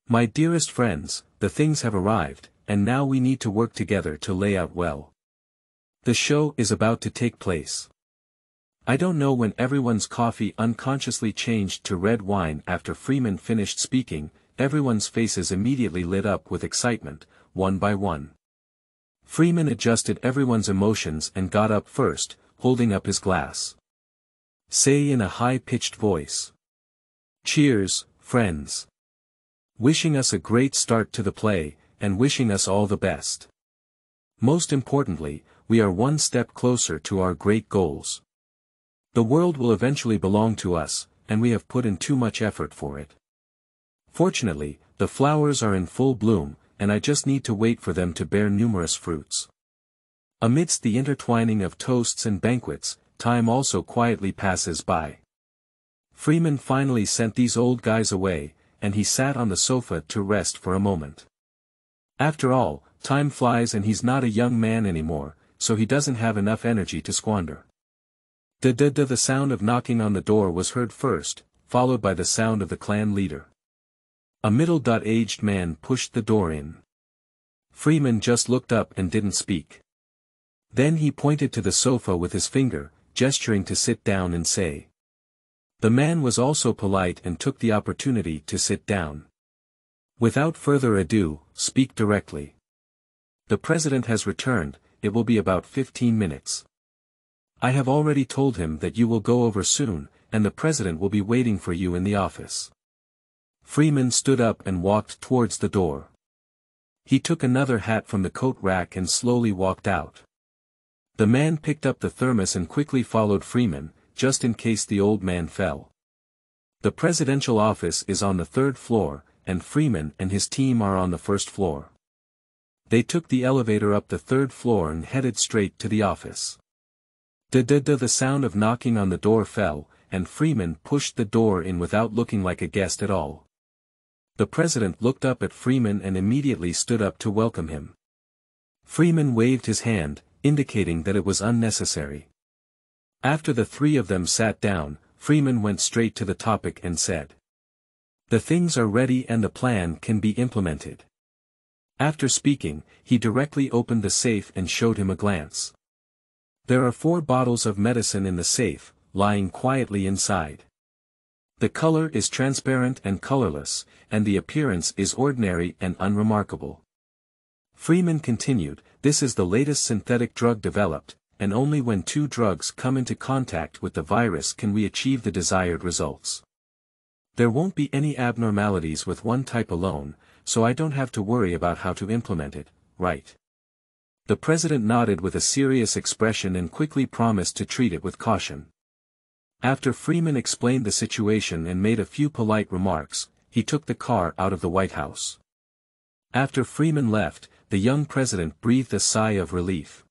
"My dearest friends, the things have arrived, and now we need to work together to lay out well. The show is about to take place." I don't know when everyone's coffee unconsciously changed to red wine after Freeman finished speaking, everyone's faces immediately lit up with excitement, one by one. Freeman adjusted everyone's emotions and got up first, holding up his glass. Say in a high-pitched voice. "Cheers, friends. Wishing us a great start to the play, and wishing us all the best. Most importantly, we are one step closer to our great goals. The world will eventually belong to us, and we have put in too much effort for it. Fortunately, the flowers are in full bloom, and I just need to wait for them to bear numerous fruits." Amidst the intertwining of toasts and banquets, time also quietly passes by. Freeman finally sent these old guys away, and he sat on the sofa to rest for a moment. After all, time flies and he's not a young man anymore, so he doesn't have enough energy to squander. The sound of knocking on the door was heard first, followed by the sound of the clan leader. A middle-aged man pushed the door in. Freeman just looked up and didn't speak. Then he pointed to the sofa with his finger, gesturing to sit down and say. The man was also polite and took the opportunity to sit down. "Without further ado, speak directly. The president has returned, it will be about 15 minutes. I have already told him that you will go over soon, and the president will be waiting for you in the office." Freeman stood up and walked towards the door. He took another hat from the coat rack and slowly walked out. The man picked up the thermos and quickly followed Freeman, just in case the old man fell. The presidential office is on the 3rd floor, and Freeman and his team are on the 1st floor. They took the elevator up the 3rd floor and headed straight to the office. The sound of knocking on the door fell, and Freeman pushed the door in without looking like a guest at all. The president looked up at Freeman and immediately stood up to welcome him. Freeman waved his hand, indicating that it was unnecessary. After the three of them sat down, Freeman went straight to the topic and said. "The things are ready and the plan can be implemented." After speaking, he directly opened the safe and showed him a glance. There are 4 bottles of medicine in the safe, lying quietly inside. The color is transparent and colorless, and the appearance is ordinary and unremarkable. Freeman continued, "This is the latest synthetic drug developed, and only when 2 drugs come into contact with the virus can we achieve the desired results. There won't be any abnormalities with one type alone, so I don't have to worry about how to implement it, right?" The president nodded with a serious expression and quickly promised to treat it with caution. After Freeman explained the situation and made a few polite remarks, he took the car out of the White House. After Freeman left, the young president breathed a sigh of relief.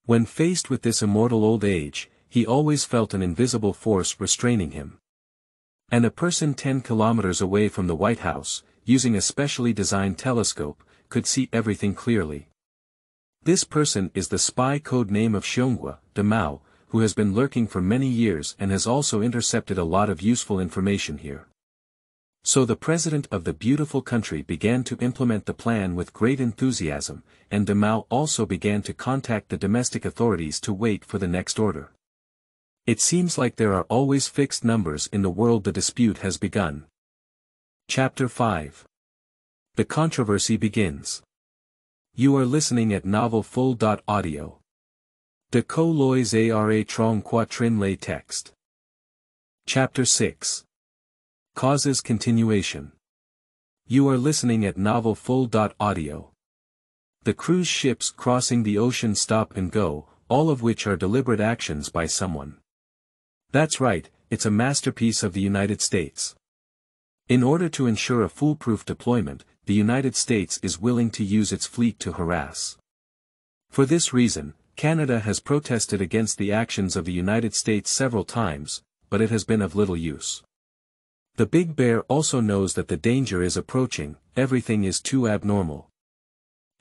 When faced with this immortal old age, he always felt an invisible force restraining him. And a person 10 kilometers away from the White House, using a specially designed telescope, could see everything clearly. This person is the spy code name of Xiongwa, de Mao, who has been lurking for many years and has also intercepted a lot of useful information here. So the president of the beautiful country began to implement the plan with great enthusiasm, and de Mao also began to contact the domestic authorities to wait for the next order. It seems like there are always fixed numbers in the world. The dispute has begun. Chapter 5. The controversy begins. You are listening at novel full.audio. De co lois ara trong quatrin lay text. Chapter 6. Causes continuation. You are listening at novel full.audio. The cruise ships crossing the ocean stop and go, all of which are deliberate actions by someone. That's right, it's a masterpiece of the United States. In order to ensure a foolproof deployment, the United States is willing to use its fleet to harass. For this reason, Canada has protested against the actions of the United States several times, but it has been of little use. The Big Bear also knows that the danger is approaching, everything is too abnormal.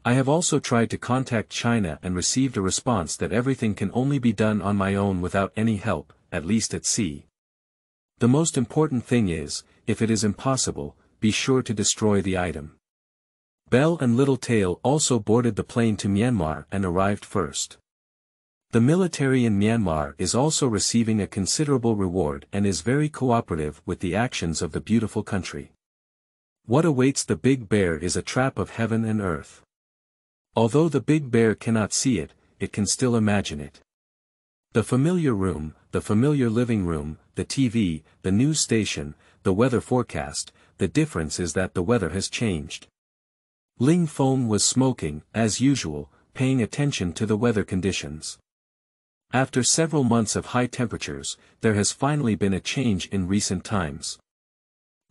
I have also tried to contact China and received a response that everything can only be done on my own without any help, at least at sea. The most important thing is, if it is impossible, be sure to destroy the item. Bell and Littletail also boarded the plane to Myanmar and arrived first. The military in Myanmar is also receiving a considerable reward and is very cooperative with the actions of the beautiful country. What awaits the Big Bear is a trap of heaven and earth. Although the Big Bear cannot see it, it can still imagine it. The familiar room, the familiar living room, the TV, the news station, the weather forecast, the difference is that the weather has changed. Ling Feng was smoking, as usual, paying attention to the weather conditions. After several months of high temperatures, there has finally been a change in recent times.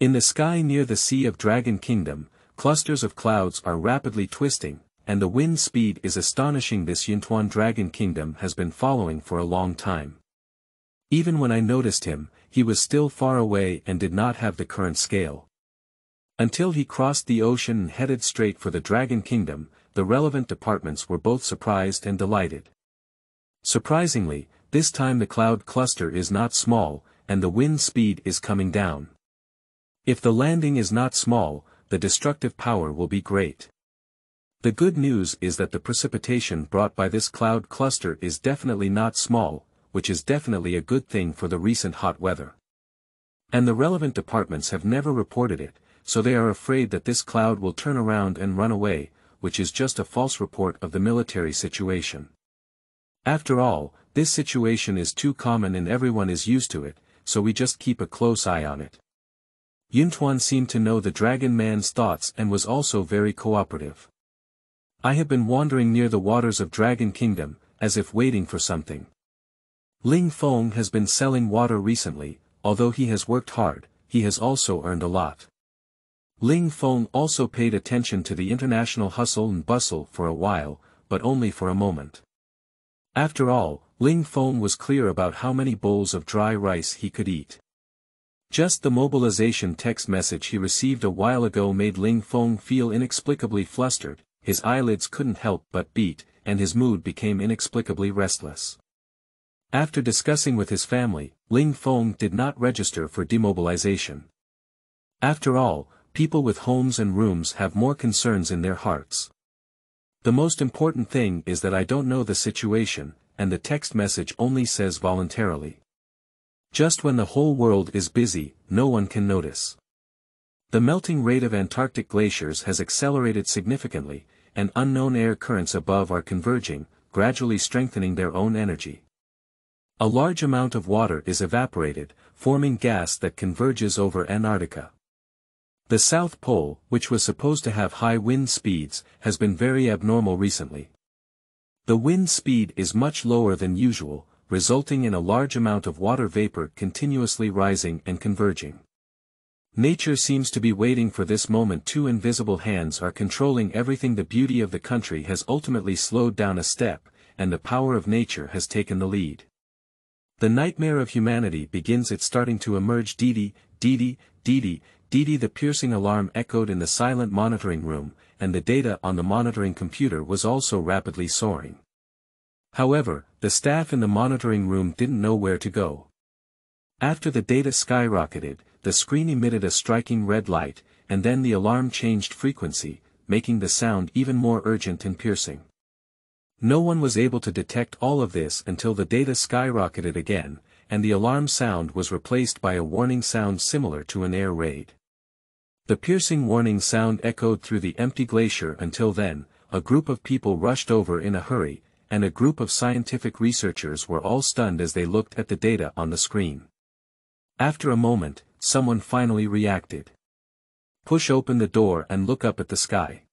In the sky near the Sea of Dragon Kingdom, clusters of clouds are rapidly twisting, and the wind speed is astonishing. This Yuntuan Dragon Kingdom has been following for a long time. Even when I noticed him, he was still far away and did not have the current scale. Until he crossed the ocean and headed straight for the Dragon Kingdom, the relevant departments were both surprised and delighted. Surprisingly, this time the cloud cluster is not small, and the wind speed is coming down. If the landing is not small, the destructive power will be great. The good news is that the precipitation brought by this cloud cluster is definitely not small, which is definitely a good thing for the recent hot weather. And the relevant departments have never reported it, so they are afraid that this cloud will turn around and run away, which is just a false report of the military situation. After all, this situation is too common and everyone is used to it, so we just keep a close eye on it. Yuntuan seemed to know the Dragon Man's thoughts and was also very cooperative. I have been wandering near the waters of Dragon Kingdom, as if waiting for something. Ling Feng has been selling water recently, although he has worked hard, he has also earned a lot. Ling Feng also paid attention to the international hustle and bustle for a while, but only for a moment. After all, Ling Feng was clear about how many bowls of dry rice he could eat. Just the mobilization text message he received a while ago made Ling Feng feel inexplicably flustered, his eyelids couldn't help but beat, and his mood became inexplicably restless. After discussing with his family, Ling Feng did not register for demobilization. After all, people with homes and rooms have more concerns in their hearts. The most important thing is that I don't know the situation, and the text message only says voluntarily. Just when the whole world is busy, no one can notice. The melting rate of Antarctic glaciers has accelerated significantly, and unknown air currents above are converging, gradually strengthening their own energy. A large amount of water is evaporated, forming gas that converges over Antarctica. The South Pole, which was supposed to have high wind speeds, has been very abnormal recently. The wind speed is much lower than usual, resulting in a large amount of water vapor continuously rising and converging. Nature seems to be waiting for this moment. Two invisible hands are controlling everything. The beauty of the country has ultimately slowed down a step, and the power of nature has taken the lead. The nightmare of humanity begins. It's starting to emerge. Dee dee, dee. The piercing alarm echoed in the silent monitoring room, and the data on the monitoring computer was also rapidly soaring. However, the staff in the monitoring room didn't know where to go. After the data skyrocketed, the screen emitted a striking red light, and then the alarm changed frequency, making the sound even more urgent and piercing. No one was able to detect all of this until the data skyrocketed again, and the alarm sound was replaced by a warning sound similar to an air raid. The piercing warning sound echoed through the empty glacier until then, a group of people rushed over in a hurry, and a group of scientific researchers were all stunned as they looked at the data on the screen. After a moment, someone finally reacted. Push open the door and look up at the sky.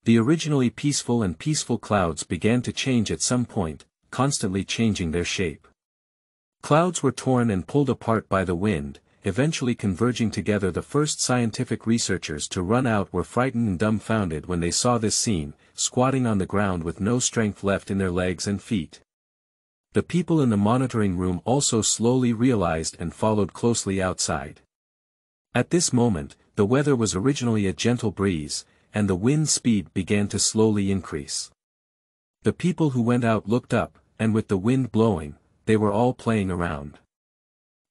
The originally peaceful clouds began to change at some point, constantly changing their shape. Clouds were torn and pulled apart by the wind, eventually converging together. The first scientific researchers to run out were frightened and dumbfounded when they saw this scene, squatting on the ground with no strength left in their legs and feet. The people in the monitoring room also slowly realized and followed closely outside. At this moment, the weather was originally a gentle breeze, and the wind speed began to slowly increase. The people who went out looked up, and with the wind blowing, they were all playing around.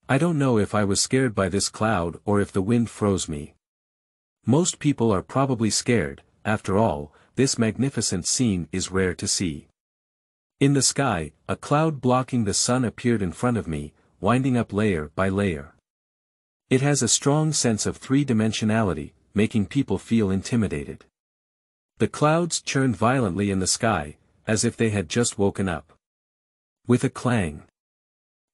I don't know if I was scared by this cloud or if the wind froze me. Most people are probably scared. After all, this magnificent scene is rare to see. In the sky, a cloud blocking the sun appeared in front of me, winding up layer by layer. It has a strong sense of three-dimensionality, making people feel intimidated. The clouds churned violently in the sky, as if they had just woken up. With a clang.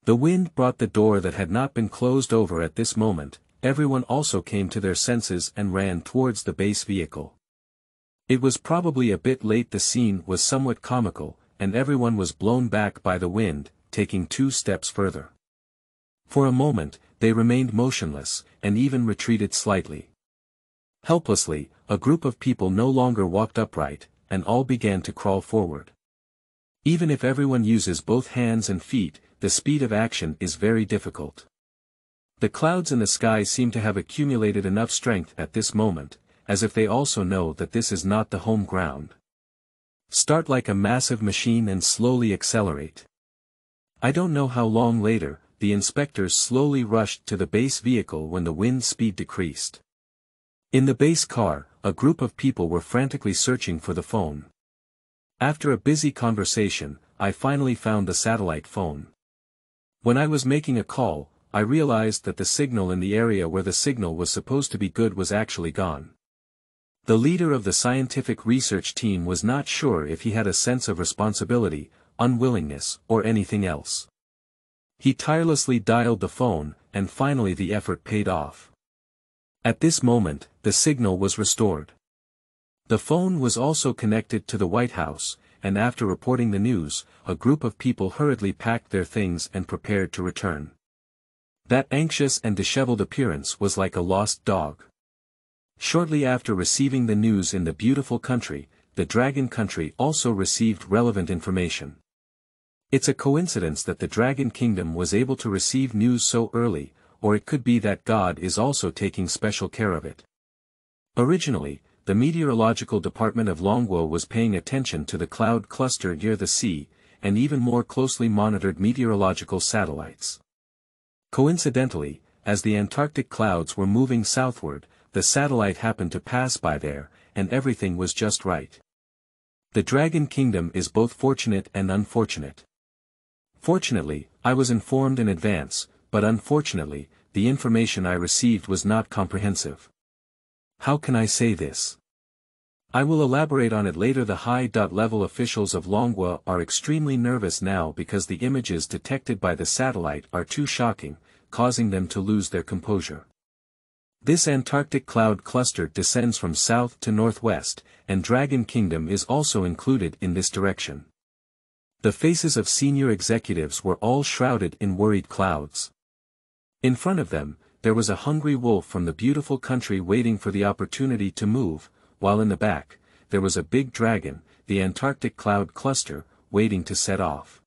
The wind brought the door that had not been closed over at this moment. Everyone also came to their senses and ran towards the base vehicle. It was probably a bit late. The scene was somewhat comical, and everyone was blown back by the wind, taking 2 steps further. For a moment, they remained motionless, and even retreated slightly. Helplessly, a group of people no longer walked upright, and all began to crawl forward. Even if everyone uses both hands and feet, the speed of action is very difficult. The clouds in the sky seem to have accumulated enough strength at this moment, as if they also know that this is not the home ground. Start like a massive machine and slowly accelerate. I don't know how long later, the inspectors slowly rushed to the base vehicle when the wind speed decreased. In the base car, a group of people were frantically searching for the phone. After a busy conversation, I finally found the satellite phone. When I was making a call, I realized that the signal in the area where the signal was supposed to be good was actually gone. The leader of the scientific research team was not sure if he had a sense of responsibility, unwillingness, or anything else. He tirelessly dialed the phone, and finally the effort paid off. At this moment, the signal was restored. The phone was also connected to the White House, and after reporting the news, a group of people hurriedly packed their things and prepared to return. That anxious and disheveled appearance was like a lost dog. Shortly after receiving the news in the beautiful country, the Dragon Country also received relevant information. It's a coincidence that the Dragon Kingdom was able to receive news so early, or it could be that God is also taking special care of it. Originally, the Meteorological Department of Longwo was paying attention to the cloud cluster near the sea, and even more closely monitored meteorological satellites. Coincidentally, as the Antarctic clouds were moving southward, the satellite happened to pass by there, and everything was just right. The Dragon Kingdom is both fortunate and unfortunate. Fortunately, I was informed in advance, but unfortunately, the information I received was not comprehensive. How can I say this? I will elaborate on it later. The high-level officials of Longwa are extremely nervous now because the images detected by the satellite are too shocking, causing them to lose their composure. This Antarctic cloud cluster descends from south to northwest, and Dragon Kingdom is also included in this direction. The faces of senior executives were all shrouded in worried clouds. In front of them, there was a hungry wolf from the beautiful country waiting for the opportunity to move, while in the back, there was a big dragon, the Antarctic cloud cluster, waiting to set off.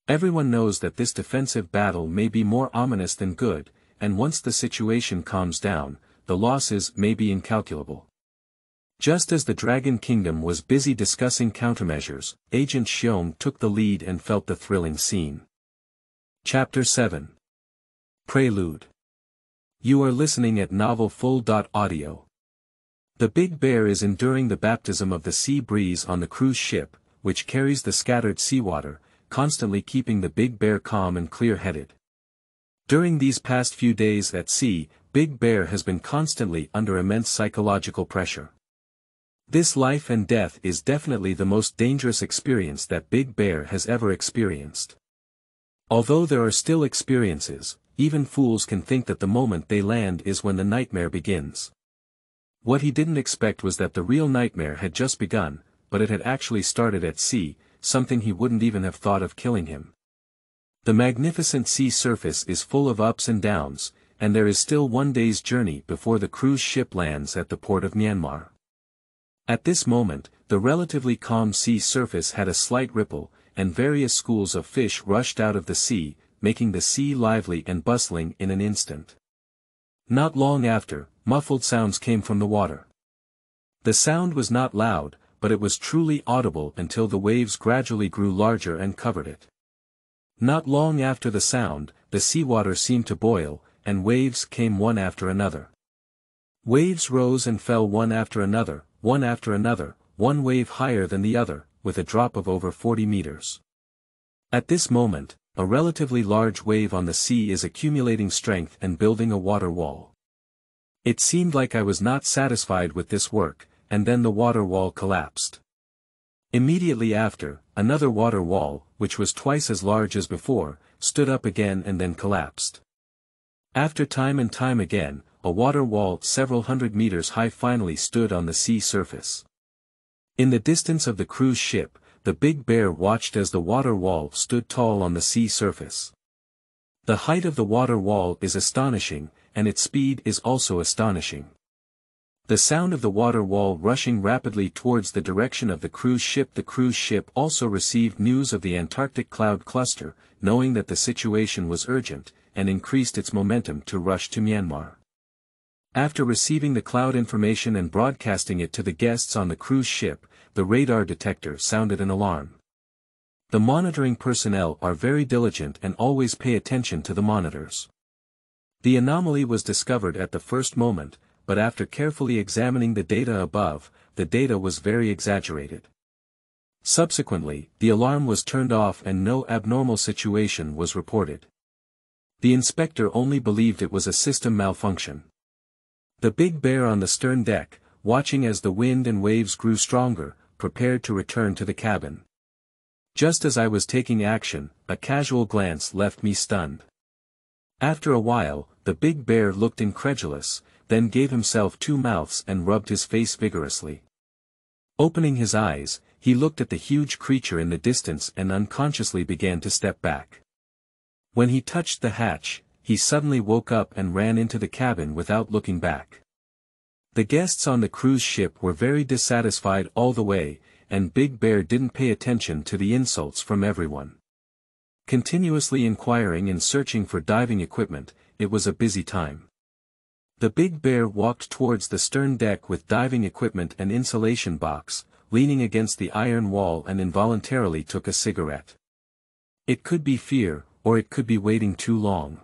Everyone knows that this defensive battle may be more ominous than good, and once the situation calms down, the losses may be incalculable. Just as the Dragon Kingdom was busy discussing countermeasures, Agent Xiong took the lead and felt the thrilling scene. Chapter 7. Prelude. You are listening at novelfull.audio. The Big Bear is enduring the baptism of the sea breeze on the cruise ship, which carries the scattered seawater, constantly keeping the Big Bear calm and clear-headed. During these past few days at sea, Big Bear has been constantly under immense psychological pressure. This life and death is definitely the most dangerous experience that Big Bear has ever experienced. Although there are still experiences, even fools can think that the moment they land is when the nightmare begins. What he didn't expect was that the real nightmare had just begun, but it had actually started at sea, something he wouldn't even have thought of killing him. The magnificent sea surface is full of ups and downs, and there is still one day's journey before the cruise ship lands at the port of Myanmar. At this moment, the relatively calm sea surface had a slight ripple, and various schools of fish rushed out of the sea, making the sea lively and bustling in an instant. Not long after, muffled sounds came from the water. The sound was not loud, but it was truly audible until the waves gradually grew larger and covered it. Not long after the sound, the seawater seemed to boil, and waves came one after another. Waves rose and fell one after another, one wave higher than the other, with a drop of over 40 meters. At this moment, a relatively large wave on the sea is accumulating strength and building a water wall. It seemed like I was not satisfied with this work, and then the water wall collapsed. Immediately after, another water wall, which was twice as large as before, stood up again and then collapsed. After time and time again, a water wall several hundred meters high finally stood on the sea surface. In the distance of the cruise ship, the Big Bear watched as the water wall stood tall on the sea surface. The height of the water wall is astonishing, and its speed is also astonishing. The sound of the water wall rushing rapidly towards the direction of the cruise ship also received news of the Antarctic cloud cluster, knowing that the situation was urgent, and increased its momentum to rush to Myanmar. After receiving the cloud information and broadcasting it to the guests on the cruise ship, the radar detector sounded an alarm. The monitoring personnel are very diligent and always pay attention to the monitors. The anomaly was discovered at the first moment, but after carefully examining the data above, the data was very exaggerated. Subsequently, the alarm was turned off and no abnormal situation was reported. The inspector only believed it was a system malfunction. The Big Bear on the stern deck, watching as the wind and waves grew stronger, prepared to return to the cabin. Just as I was taking action, a casual glance left me stunned. After a while, the Big Bear looked incredulous, then gave himself 2 mouths and rubbed his face vigorously. Opening his eyes, he looked at the huge creature in the distance and unconsciously began to step back. When he touched the hatch, he suddenly woke up and ran into the cabin without looking back. The guests on the cruise ship were very dissatisfied all the way, and Big Bear didn't pay attention to the insults from everyone. Continuously inquiring and searching for diving equipment, it was a busy time. The Big Bear walked towards the stern deck with diving equipment and insulation box, leaning against the iron wall and involuntarily took a cigarette. It could be fear, or it could be waiting too long.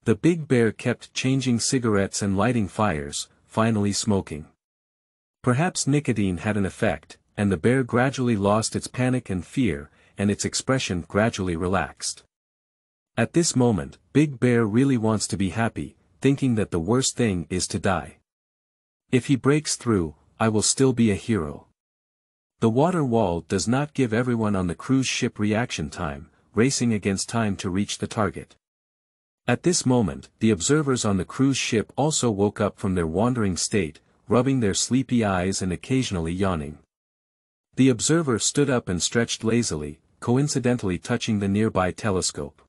The Big Bear kept changing cigarettes and lighting fires, finally smoking. Perhaps nicotine had an effect, and the bear gradually lost its panic and fear, and its expression gradually relaxed. At this moment, Big Bear really wants to be happy, thinking that the worst thing is to die. If he breaks through, I will still be a hero. The water wall does not give everyone on the cruise ship reaction time, racing against time to reach the target. At this moment, the observers on the cruise ship also woke up from their wandering state, rubbing their sleepy eyes and occasionally yawning. The observer stood up and stretched lazily, coincidentally touching the nearby telescope.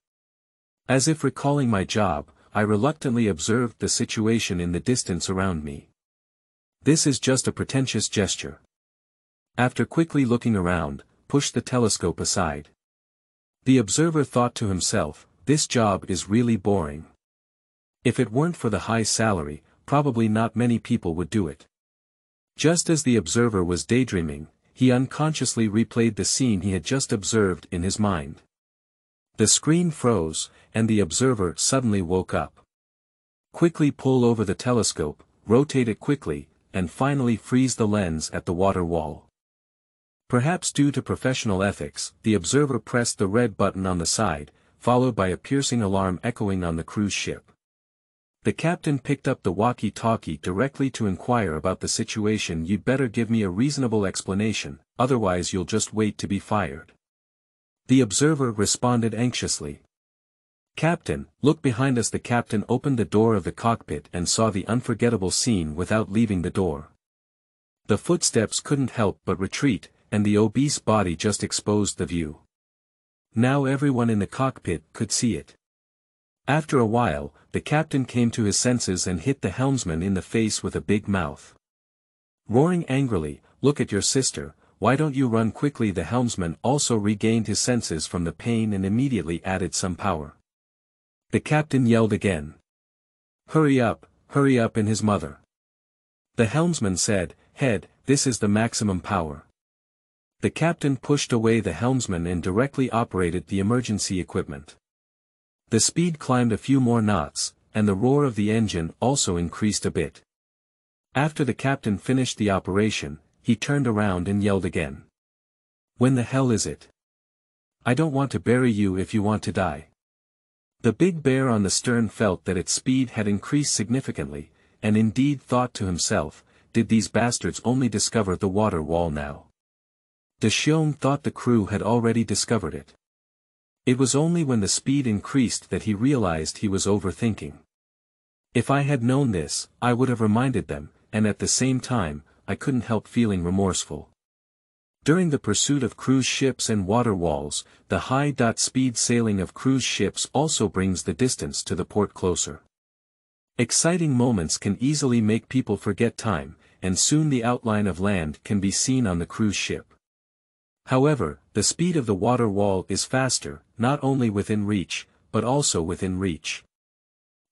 As if recalling my job, I reluctantly observed the situation in the distance around me. This is just a pretentious gesture. After quickly looking around, pushed the telescope aside. The observer thought to himself, this job is really boring. If it weren't for the high salary, probably not many people would do it. Just as the observer was daydreaming, he unconsciously replayed the scene he had just observed in his mind. The screen froze, and the observer suddenly woke up. Quickly pull over the telescope, rotate it quickly, and finally freeze the lens at the water wall. Perhaps due to professional ethics, the observer pressed the red button on the side, followed by a piercing alarm echoing on the cruise ship. The captain picked up the walkie-talkie directly to inquire about the situation. "You'd better give me a reasonable explanation, otherwise you'll just wait to be fired." The observer responded anxiously. "Captain, look behind us." The captain opened the door of the cockpit and saw the unforgettable scene without leaving the door. The footsteps couldn't help but retreat, and the obese body just exposed the view. Now everyone in the cockpit could see it. After a while, the captain came to his senses and hit the helmsman in the face with a big mouth. Roaring angrily, "Look at your sister, why don't you run quickly?" The helmsman also regained his senses from the pain and immediately added some power. The captain yelled again. Hurry up," in his mother. The helmsman said, "Head, this is the maximum power." The captain pushed away the helmsman and directly operated the emergency equipment. The speed climbed a few more knots, and the roar of the engine also increased a bit. After the captain finished the operation, he turned around and yelled again. "When the hell is it? I don't want to bury you if you want to die." The big bear on the stern felt that its speed had increased significantly, and indeed thought to himself, "Did these bastards only discover the water wall now?" De Shion thought the crew had already discovered it. It was only when the speed increased that he realized he was overthinking. "If I had known this, I would have reminded them," and at the same time, I couldn't help feeling remorseful. During the pursuit of cruise ships and water walls, the high-speed sailing of cruise ships also brings the distance to the port closer. Exciting moments can easily make people forget time, and soon the outline of land can be seen on the cruise ship. However, the speed of the water wall is faster, not only within reach, but also within reach.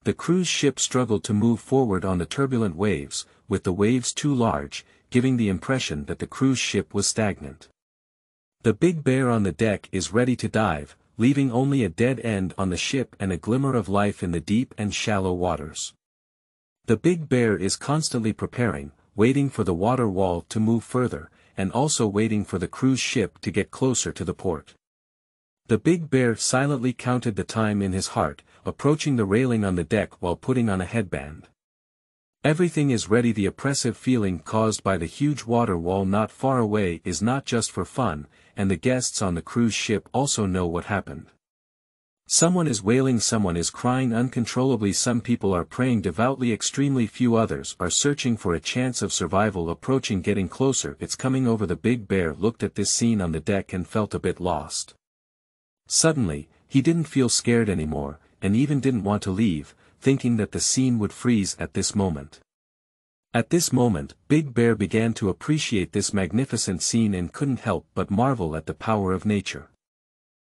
The cruise ship struggled to move forward on the turbulent waves, with the waves too large, giving the impression that the cruise ship was stagnant. The big bear on the deck is ready to dive, leaving only a dead end on the ship and a glimmer of life in the deep and shallow waters. The big bear is constantly preparing, waiting for the water wall to move further, and also waiting for the cruise ship to get closer to the port. The big bear silently counted the time in his heart, approaching the railing on the deck while putting on a headband. Everything is ready. The oppressive feeling caused by the huge water wall not far away is not just for fun, and the guests on the cruise ship also know what happened. Someone is wailing, someone is crying uncontrollably, some people are praying devoutly, extremely few others are searching for a chance of survival. Approaching, getting closer, it's coming over. The big bear looked at this scene on the deck and felt a bit lost. Suddenly, he didn't feel scared anymore, and even didn't want to leave, thinking that the scene would freeze at this moment. At this moment, Big Bear began to appreciate this magnificent scene and couldn't help but marvel at the power of nature.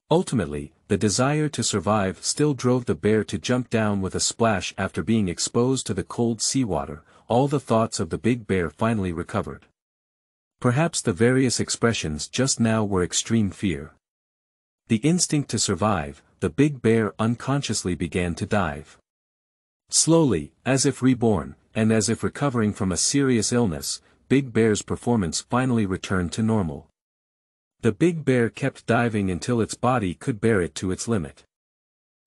Ultimately, the desire to survive still drove the bear to jump down with a splash after being exposed to the cold seawater. All the thoughts of the big bear finally recovered. Perhaps the various expressions just now were extreme fear. The instinct to survive, the big bear unconsciously began to dive. Slowly, as if reborn, and as if recovering from a serious illness, Big Bear's performance finally returned to normal. The big bear kept diving until its body could bear it to its limit.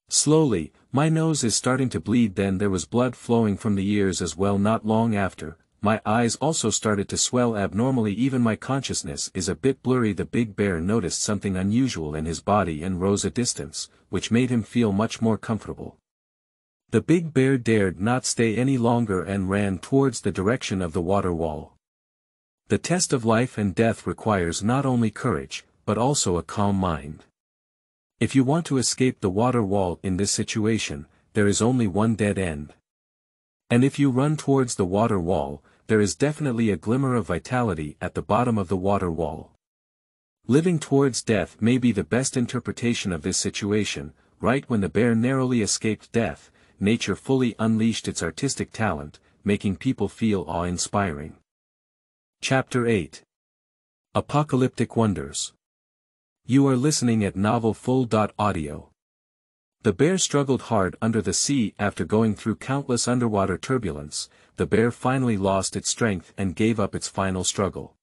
Slowly, "My nose is starting to bleed." Then there was blood flowing from the ears as well. Not long after, my eyes also started to swell abnormally. Even my consciousness is a bit blurry. The big bear noticed something unusual in his body and rose a distance, which made him feel much more comfortable. The big bear dared not stay any longer and ran towards the direction of the water wall. The test of life and death requires not only courage, but also a calm mind. If you want to escape the water wall in this situation, there is only one dead end. And if you run towards the water wall, there is definitely a glimmer of vitality at the bottom of the water wall. Living towards death may be the best interpretation of this situation. Right when the bear narrowly escaped death, nature fully unleashed its artistic talent, making people feel awe-inspiring. Chapter 8. Apocalyptic Wonders. You are listening at novelfull.audio. The bear struggled hard under the sea. After going through countless underwater turbulence, the bear finally lost its strength and gave up its final struggle.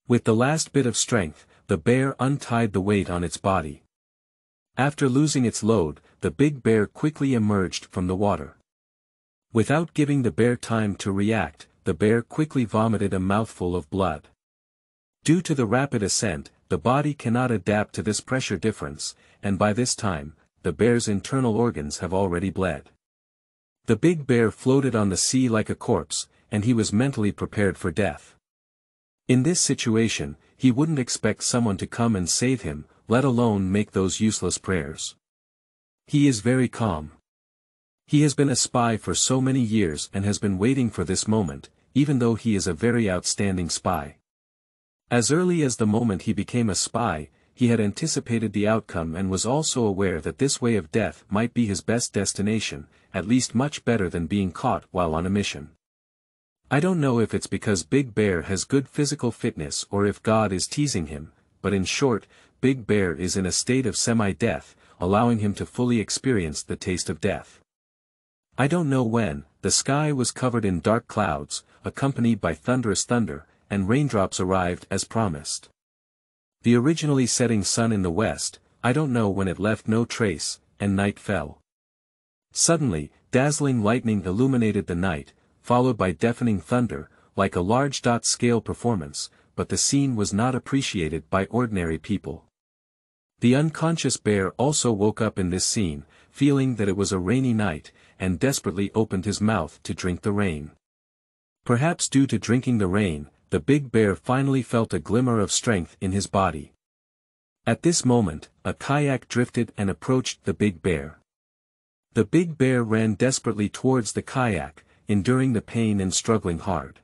With the last bit of strength, the bear untied the weight on its body. After losing its load, the big bear quickly emerged from the water. Without giving the bear time to react, the bear quickly vomited a mouthful of blood. Due to the rapid ascent, the body cannot adapt to this pressure difference, and by this time, the bear's internal organs have already bled. The big bear floated on the sea like a corpse, and he was mentally prepared for death. In this situation, he wouldn't expect someone to come and save him, let alone make those useless prayers. He is very calm. He has been a spy for so many years and has been waiting for this moment, even though he is a very outstanding spy. As early as the moment he became a spy, he had anticipated the outcome and was also aware that this way of death might be his best destination, at least much better than being caught while on a mission. I don't know if it's because Big Bear has good physical fitness or if God is teasing him, but in short, Big Bear is in a state of semi-death, allowing him to fully experience the taste of death. I don't know when, the sky was covered in dark clouds, accompanied by thunderous thunder, and raindrops arrived as promised. The originally setting sun in the west, I don't know when it left no trace, and night fell. Suddenly, dazzling lightning illuminated the night, followed by deafening thunder, like a large scale performance, but the scene was not appreciated by ordinary people. The unconscious bear also woke up in this scene, feeling that it was a rainy night, and desperately opened his mouth to drink the rain. Perhaps due to drinking the rain, the big bear finally felt a glimmer of strength in his body. At this moment, a kayak drifted and approached the big bear. The big bear ran desperately towards the kayak, enduring the pain and struggling hard.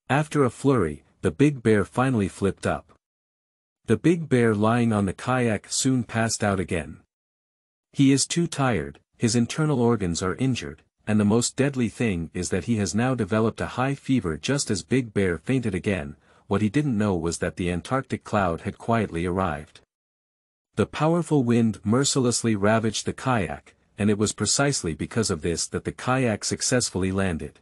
After a flurry, the big bear finally flipped up. The big bear lying on the kayak soon passed out again. He is too tired, his internal organs are injured, and the most deadly thing is that he has now developed a high fever just as Big Bear fainted again. What he didn't know was that the Antarctic cloud had quietly arrived. The powerful wind mercilessly ravaged the kayak, and it was precisely because of this that the kayak successfully landed.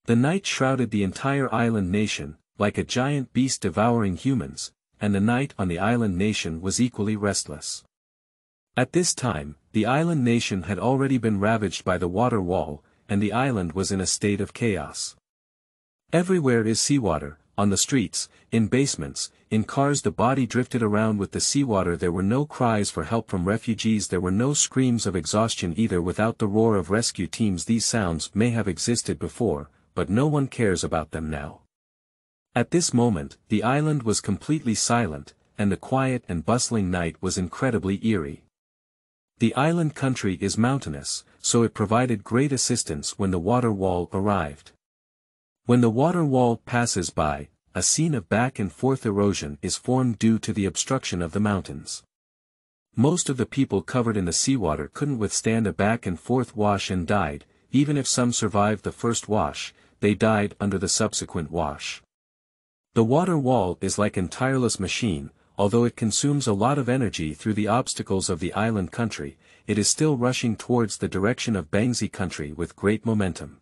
The night shrouded the entire island nation, like a giant beast devouring humans, and the night on the island nation was equally restless. At this time, the island nation had already been ravaged by the water wall, and the island was in a state of chaos. Everywhere is seawater, on the streets, in basements, in cars. The body drifted around with the seawater. There were no cries for help from refugees. There were no screams of exhaustion either. Without the roar of rescue teams, these sounds may have existed before, but no one cares about them now. At this moment, the island was completely silent, and the quiet and bustling night was incredibly eerie. The island country is mountainous, so it provided great assistance when the water wall arrived. When the water wall passes by, a scene of back and forth erosion is formed due to the obstruction of the mountains. Most of the people covered in the seawater couldn't withstand a back and forth wash and died. Even if some survived the first wash, they died under the subsequent wash. The water wall is like an tireless machine. Although it consumes a lot of energy through the obstacles of the island country, it is still rushing towards the direction of Bangsi country with great momentum.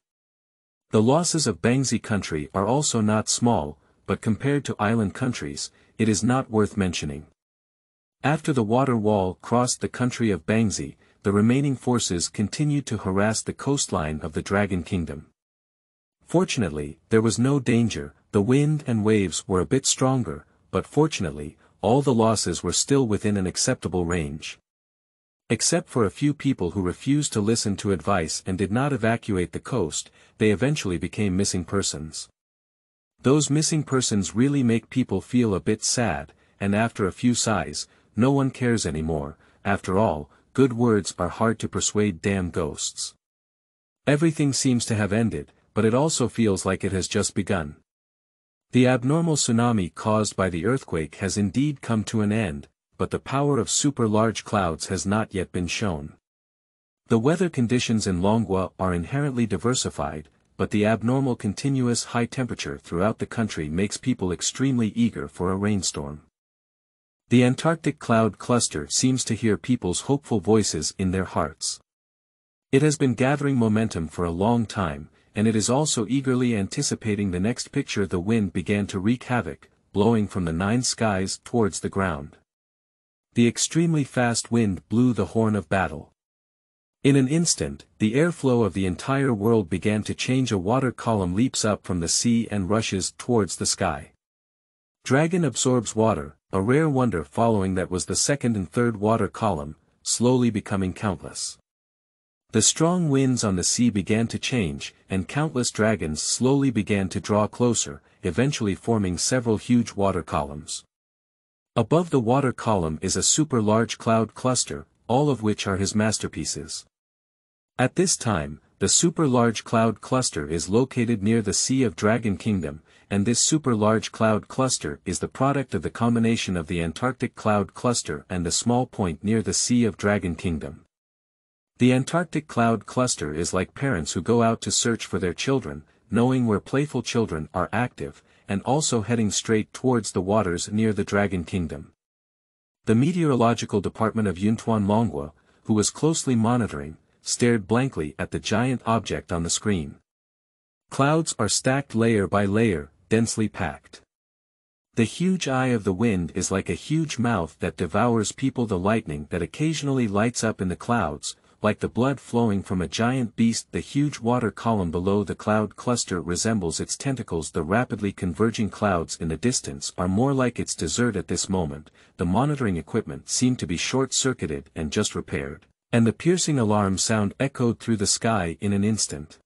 The losses of Bangsi country are also not small, but compared to island countries, it is not worth mentioning. After the water wall crossed the country of Bangsi, the remaining forces continued to harass the coastline of the Dragon Kingdom. Fortunately, there was no danger. The wind and waves were a bit stronger, but fortunately, all the losses were still within an acceptable range. Except for a few people who refused to listen to advice and did not evacuate the coast, they eventually became missing persons. Those missing persons really make people feel a bit sad, and after a few sighs, no one cares anymore. After all, good words are hard to persuade damn ghosts. Everything seems to have ended, but it also feels like it has just begun. The abnormal tsunami caused by the earthquake has indeed come to an end, but the power of super large clouds has not yet been shown. The weather conditions in Longwa are inherently diversified, but the abnormal continuous high temperature throughout the country makes people extremely eager for a rainstorm. The Antarctic cloud cluster seems to hear people's hopeful voices in their hearts. It has been gathering momentum for a long time, and it is also eagerly anticipating the next picture. The wind began to wreak havoc, blowing from the nine skies towards the ground. The extremely fast wind blew the horn of battle. In an instant, the airflow of the entire world began to change. A water column leaps up from the sea and rushes towards the sky. Dragon absorbs water, a rare wonder. Following that was the second and third water column, slowly becoming countless. The strong winds on the sea began to change, and countless dragons slowly began to draw closer, eventually forming several huge water columns. Above the water column is a super large cloud cluster, all of which are his masterpieces. At this time, the super large cloud cluster is located near the Sea of Dragon Kingdom, and this super large cloud cluster is the product of the combination of the Antarctic cloud cluster and the small point near the Sea of Dragon Kingdom. The Antarctic cloud cluster is like parents who go out to search for their children, knowing where playful children are active, and also heading straight towards the waters near the Dragon Kingdom. The meteorological department of Yuntuan Longwa, who was closely monitoring, stared blankly at the giant object on the screen. Clouds are stacked layer by layer, densely packed. The huge eye of the wind is like a huge mouth that devours people. The lightning that occasionally lights up in the clouds, like the blood flowing from a giant beast. The huge water column below the cloud cluster resembles its tentacles. The rapidly converging clouds in the distance are more like its dessert at this moment. The monitoring equipment seemed to be short-circuited and just repaired, and the piercing alarm sound echoed through the sky in an instant.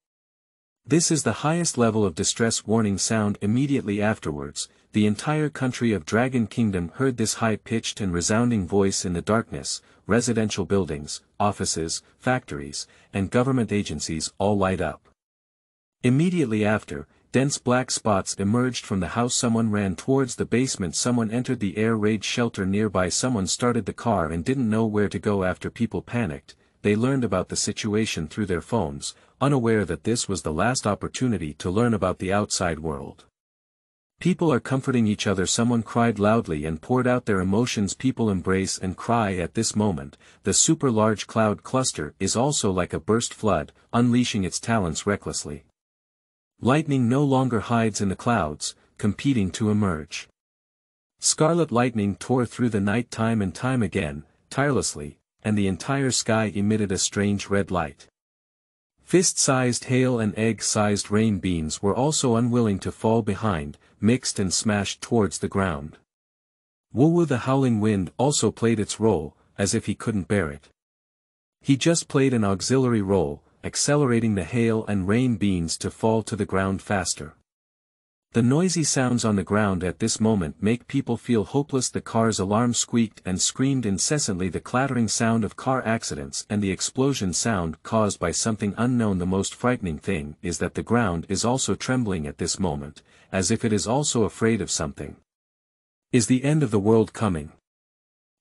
This is the highest level of distress warning sound. Immediately afterwards, the entire country of Dragon Kingdom heard this high-pitched and resounding voice in the darkness. Residential buildings, offices, factories, and government agencies all light up. Immediately after, dense black spots emerged from the house. Someone ran towards the basement. Someone entered the air raid shelter nearby. Someone started the car and didn't know where to go. After people panicked, they learned about the situation through their phones, unaware that this was the last opportunity to learn about the outside world. People are comforting each other. Someone cried loudly and poured out their emotions. People embrace and cry at this moment. The super large cloud cluster is also like a burst flood, unleashing its talons recklessly. Lightning no longer hides in the clouds, competing to emerge. Scarlet lightning tore through the night time and time again, tirelessly, and the entire sky emitted a strange red light. Fist-sized hail and egg-sized rain beans were also unwilling to fall behind, mixed and smashed towards the ground. Wu the howling wind also played its role, as if he couldn't bear it. He just played an auxiliary role, accelerating the hail and rain beans to fall to the ground faster. The noisy sounds on the ground at this moment make people feel hopeless. The car's alarm squeaked and screamed incessantly. The clattering sound of car accidents and the explosion sound caused by something unknown. The most frightening thing is that the ground is also trembling at this moment, as if it is also afraid of something. Is the end of the world coming?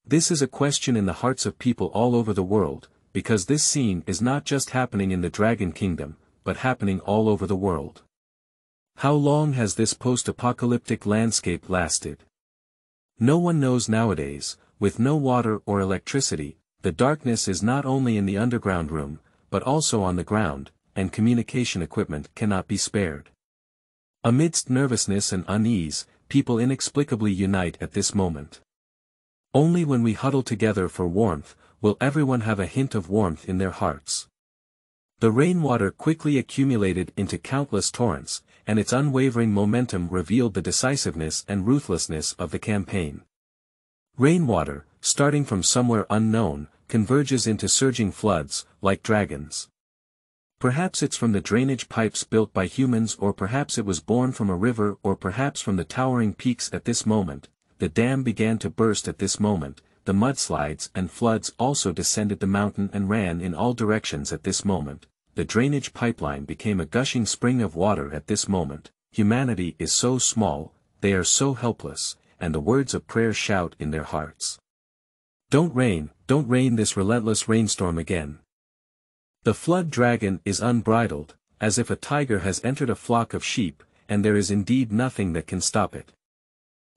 This is a question in the hearts of people all over the world, because this scene is not just happening in the Dragon Kingdom, but happening all over the world. How long has this post-apocalyptic landscape lasted? No one knows nowadays. With no water or electricity, the darkness is not only in the underground room, but also on the ground, and communication equipment cannot be spared. Amidst nervousness and unease, people inexplicably unite at this moment. Only when we huddle together for warmth, will everyone have a hint of warmth in their hearts. The rainwater quickly accumulated into countless torrents, and its unwavering momentum revealed the decisiveness and ruthlessness of the campaign. Rainwater, starting from somewhere unknown, converges into surging floods, like dragons. Perhaps it's from the drainage pipes built by humans, or perhaps it was born from a river, or perhaps from the towering peaks. At this moment, the dam began to burst. At this moment, the mudslides and floods also descended the mountain and ran in all directions. At this moment, the drainage pipeline became a gushing spring of water. At this moment, humanity is so small, they are so helpless, and the words of prayer shout in their hearts. Don't rain this relentless rainstorm again. The flood dragon is unbridled, as if a tiger has entered a flock of sheep, and there is indeed nothing that can stop it.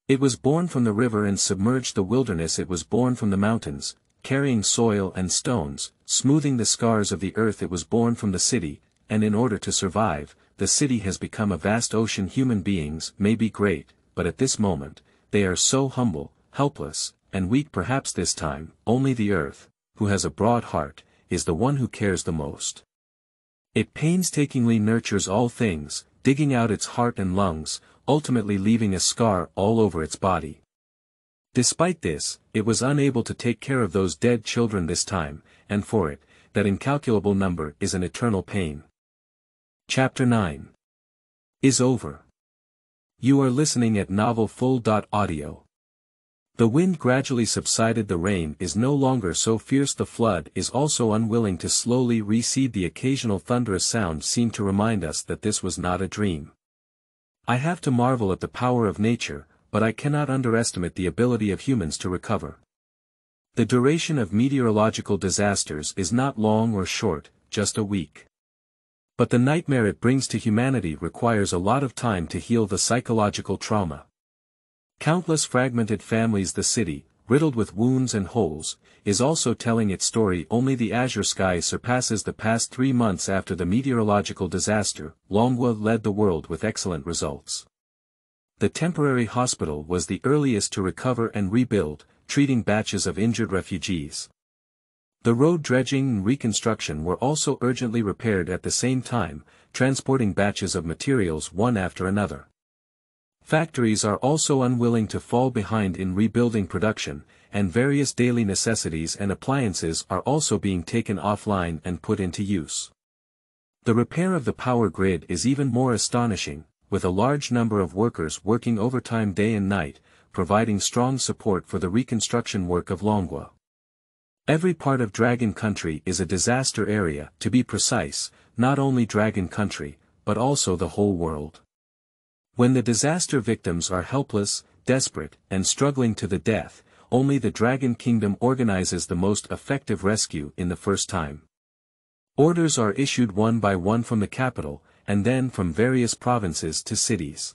It was born from the river and submerged the wilderness. It was born from the mountains, carrying soil and stones, smoothing the scars of the earth. It was born from the city, and in order to survive, the city has become a vast ocean. Human beings may be great, but at this moment, they are so humble, helpless, and weak. Perhaps this time, only the earth, who has a broad heart, is the one who cares the most. It painstakingly nurtures all things, digging out its heart and lungs, ultimately leaving a scar all over its body. Despite this, it was unable to take care of those dead children this time, and for it, that incalculable number is an eternal pain. Chapter 9 is over. You are listening at novelfull.audio. The wind gradually subsided, the rain is no longer so fierce, the flood is also unwilling to slowly recede, the occasional thunderous sound seemed to remind us that this was not a dream. I have to marvel at the power of nature, but I cannot underestimate the ability of humans to recover. The duration of meteorological disasters is not long or short, just a week. But the nightmare it brings to humanity requires a lot of time to heal the psychological trauma. Countless fragmented families, the city, riddled with wounds and holes, is also telling its story. Only the azure sky surpasses the past 3 months after the meteorological disaster. Longwa led the world with excellent results. The temporary hospital was the earliest to recover and rebuild, treating batches of injured refugees. The road dredging and reconstruction were also urgently repaired at the same time, transporting batches of materials one after another. Factories are also unwilling to fall behind in rebuilding production, and various daily necessities and appliances are also being taken offline and put into use. The repair of the power grid is even more astonishing, with a large number of workers working overtime day and night, providing strong support for the reconstruction work of Longwa. Every part of Dragon Country is a disaster area, to be precise, not only Dragon Country, but also the whole world. When the disaster victims are helpless, desperate, and struggling to the death, only the Dragon Kingdom organizes the most effective rescue in the first time. Orders are issued one by one from the capital, and then from various provinces to cities.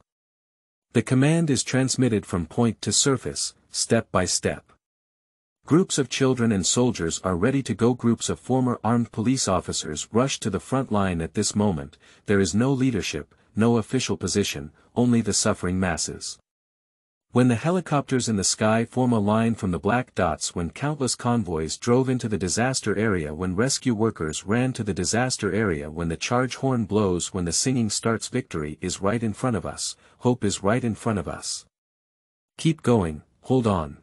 The command is transmitted from point to surface, step by step. Groups of children and soldiers are ready to go. Groups of former armed police officers rush to the front line at this moment. There is no leadership, no official position, only the suffering masses. When the helicopters in the sky form a line from the black dots, when countless convoys drove into the disaster area, when rescue workers ran to the disaster area, when the charge horn blows, when the singing starts, victory is right in front of us, hope is right in front of us. Keep going, hold on.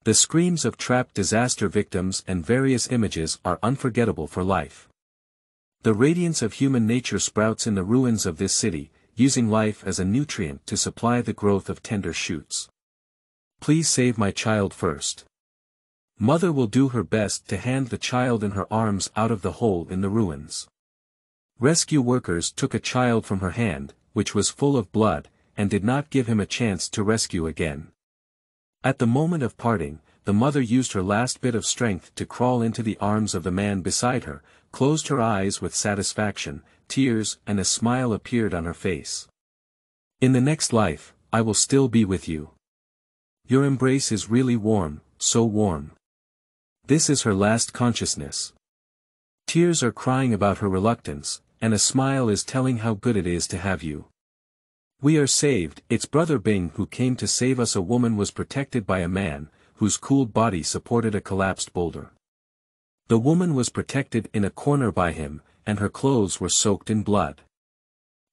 The screams of trapped disaster victims and various images are unforgettable for life. The radiance of human nature sprouts in the ruins of this city, using life as a nutrient to supply the growth of tender shoots. Please save my child first. Mother will do her best to hand the child in her arms out of the hole in the ruins. Rescue workers took a child from her hand, which was full of blood, and did not give him a chance to rescue again. At the moment of parting, the mother used her last bit of strength to crawl into the arms of the man beside her, closed her eyes with satisfaction, tears and a smile appeared on her face. In the next life, I will still be with you. Your embrace is really warm, so warm. This is her last consciousness. Tears are crying about her reluctance, and a smile is telling how good it is to have you. We are saved. It's Brother Bing who came to save us. A woman was protected by a man, whose cooled body supported a collapsed boulder. The woman was protected in a corner by him, and her clothes were soaked in blood.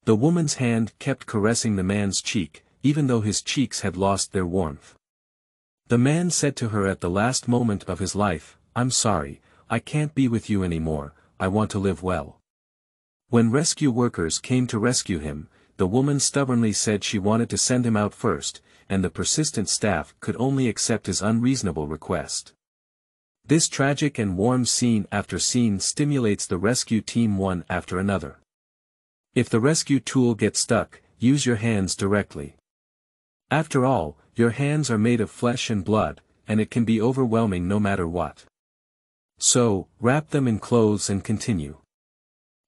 The woman's hand kept caressing the man's cheek, even though his cheeks had lost their warmth. The man said to her at the last moment of his life, "I'm sorry, I can't be with you anymore, I want to live well." When rescue workers came to rescue him, the woman stubbornly said she wanted to send him out first, and the persistent staff could only accept his unreasonable request. This tragic and warm scene after scene stimulates the rescue team one after another. If the rescue tool gets stuck, use your hands directly. After all, your hands are made of flesh and blood, and it can be overwhelming no matter what. So, wrap them in clothes and continue.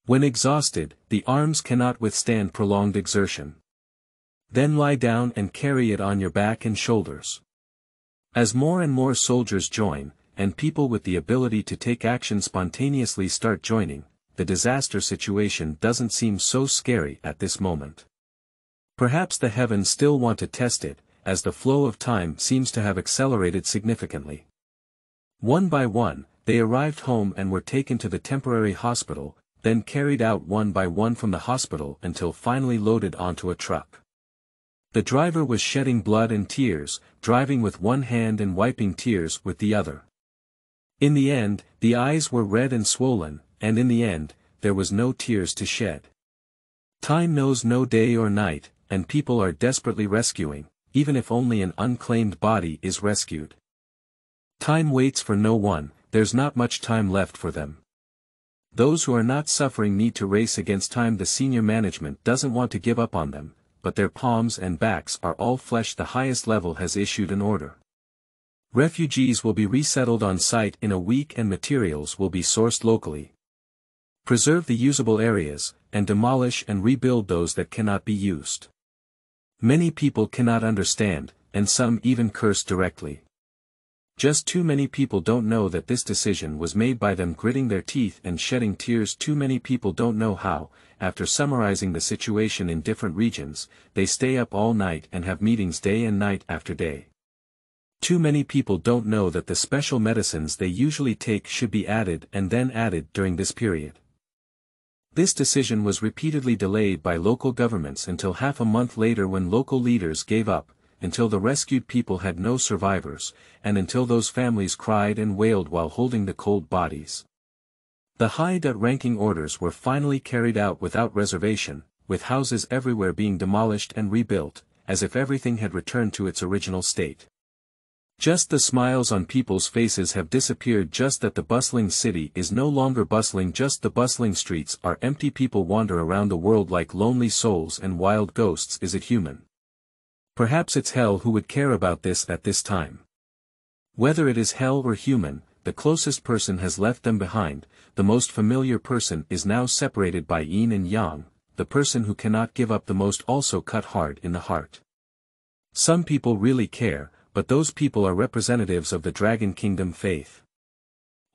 When exhausted, the arms cannot withstand prolonged exertion. Then lie down and carry it on your back and shoulders. As more and more soldiers join, and people with the ability to take action spontaneously start joining, the disaster situation doesn't seem so scary at this moment. Perhaps the heavens still want to test it, as the flow of time seems to have accelerated significantly. One by one, they arrived home and were taken to the temporary hospital, then carried out one by one from the hospital until finally loaded onto a truck. The driver was shedding blood and tears, driving with one hand and wiping tears with the other. In the end, the eyes were red and swollen, and in the end, there was no tears to shed. Time knows no day or night, and people are desperately rescuing, even if only an unclaimed body is rescued. Time waits for no one, there's not much time left for them. Those who are not suffering need to race against time. The senior management doesn't want to give up on them, but their palms and backs are all flesh. The highest level has issued an order. Refugees will be resettled on site in a week and materials will be sourced locally. Preserve the usable areas, and demolish and rebuild those that cannot be used. Many people cannot understand, and some even curse directly. Just too many people don't know that this decision was made by them gritting their teeth and shedding tears. Too many people don't know how, after summarizing the situation in different regions, they stay up all night and have meetings day and night after day. Too many people don't know that the special medicines they usually take should be added and then added during this period. This decision was repeatedly delayed by local governments until half a month later, when local leaders gave up, until the rescued people had no survivors, and until those families cried and wailed while holding the cold bodies. The high-ranking orders were finally carried out without reservation, with houses everywhere being demolished and rebuilt, as if everything had returned to its original state. Just the smiles on people's faces have disappeared. Just that the bustling city is no longer bustling. Just the bustling streets are empty. People wander around the world like lonely souls and wild ghosts. Is it human? Perhaps it's hell. Who would care about this at this time? Whether it is hell or human, the closest person has left them behind. The most familiar person is now separated by yin and yang. The person who cannot give up the most also cut hard in the heart. Some people really care, but those people are representatives of the Dragon Kingdom faith.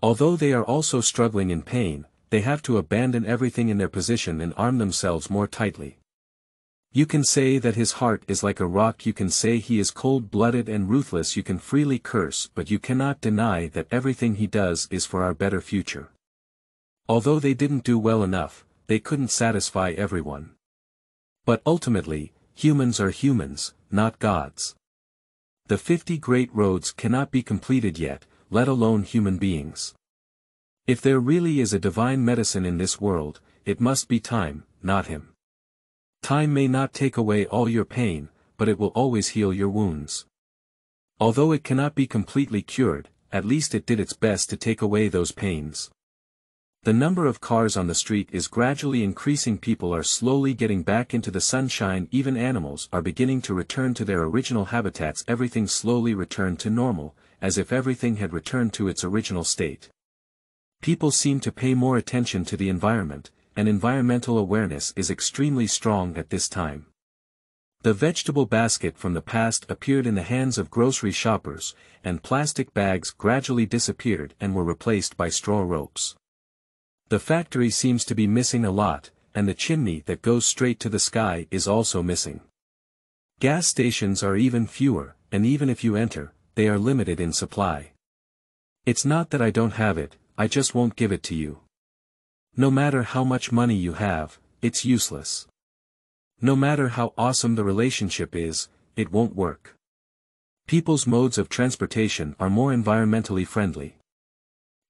Although they are also struggling in pain, they have to abandon everything in their position and arm themselves more tightly. You can say that his heart is like a rock. You can say he is cold-blooded and ruthless. You can freely curse, but you cannot deny that everything he does is for our better future. Although they didn't do well enough, they couldn't satisfy everyone. But ultimately, humans are humans, not gods. The 50 great roads cannot be completed yet, let alone human beings. If there really is a divine medicine in this world, it must be time, not him. Time may not take away all your pain, but it will always heal your wounds. Although it cannot be completely cured, at least it did its best to take away those pains. The number of cars on the street is gradually increasing. People are slowly getting back into the sunshine. Even animals are beginning to return to their original habitats. Everything slowly returned to normal, as if everything had returned to its original state. People seem to pay more attention to the environment, and environmental awareness is extremely strong at this time. The vegetable basket from the past appeared in the hands of grocery shoppers, and plastic bags gradually disappeared and were replaced by straw ropes. The factory seems to be missing a lot, and the chimney that goes straight to the sky is also missing. Gas stations are even fewer, and even if you enter, they are limited in supply. It's not that I don't have it, I just won't give it to you. No matter how much money you have, it's useless. No matter how awesome the relationship is, it won't work. People's modes of transportation are more environmentally friendly.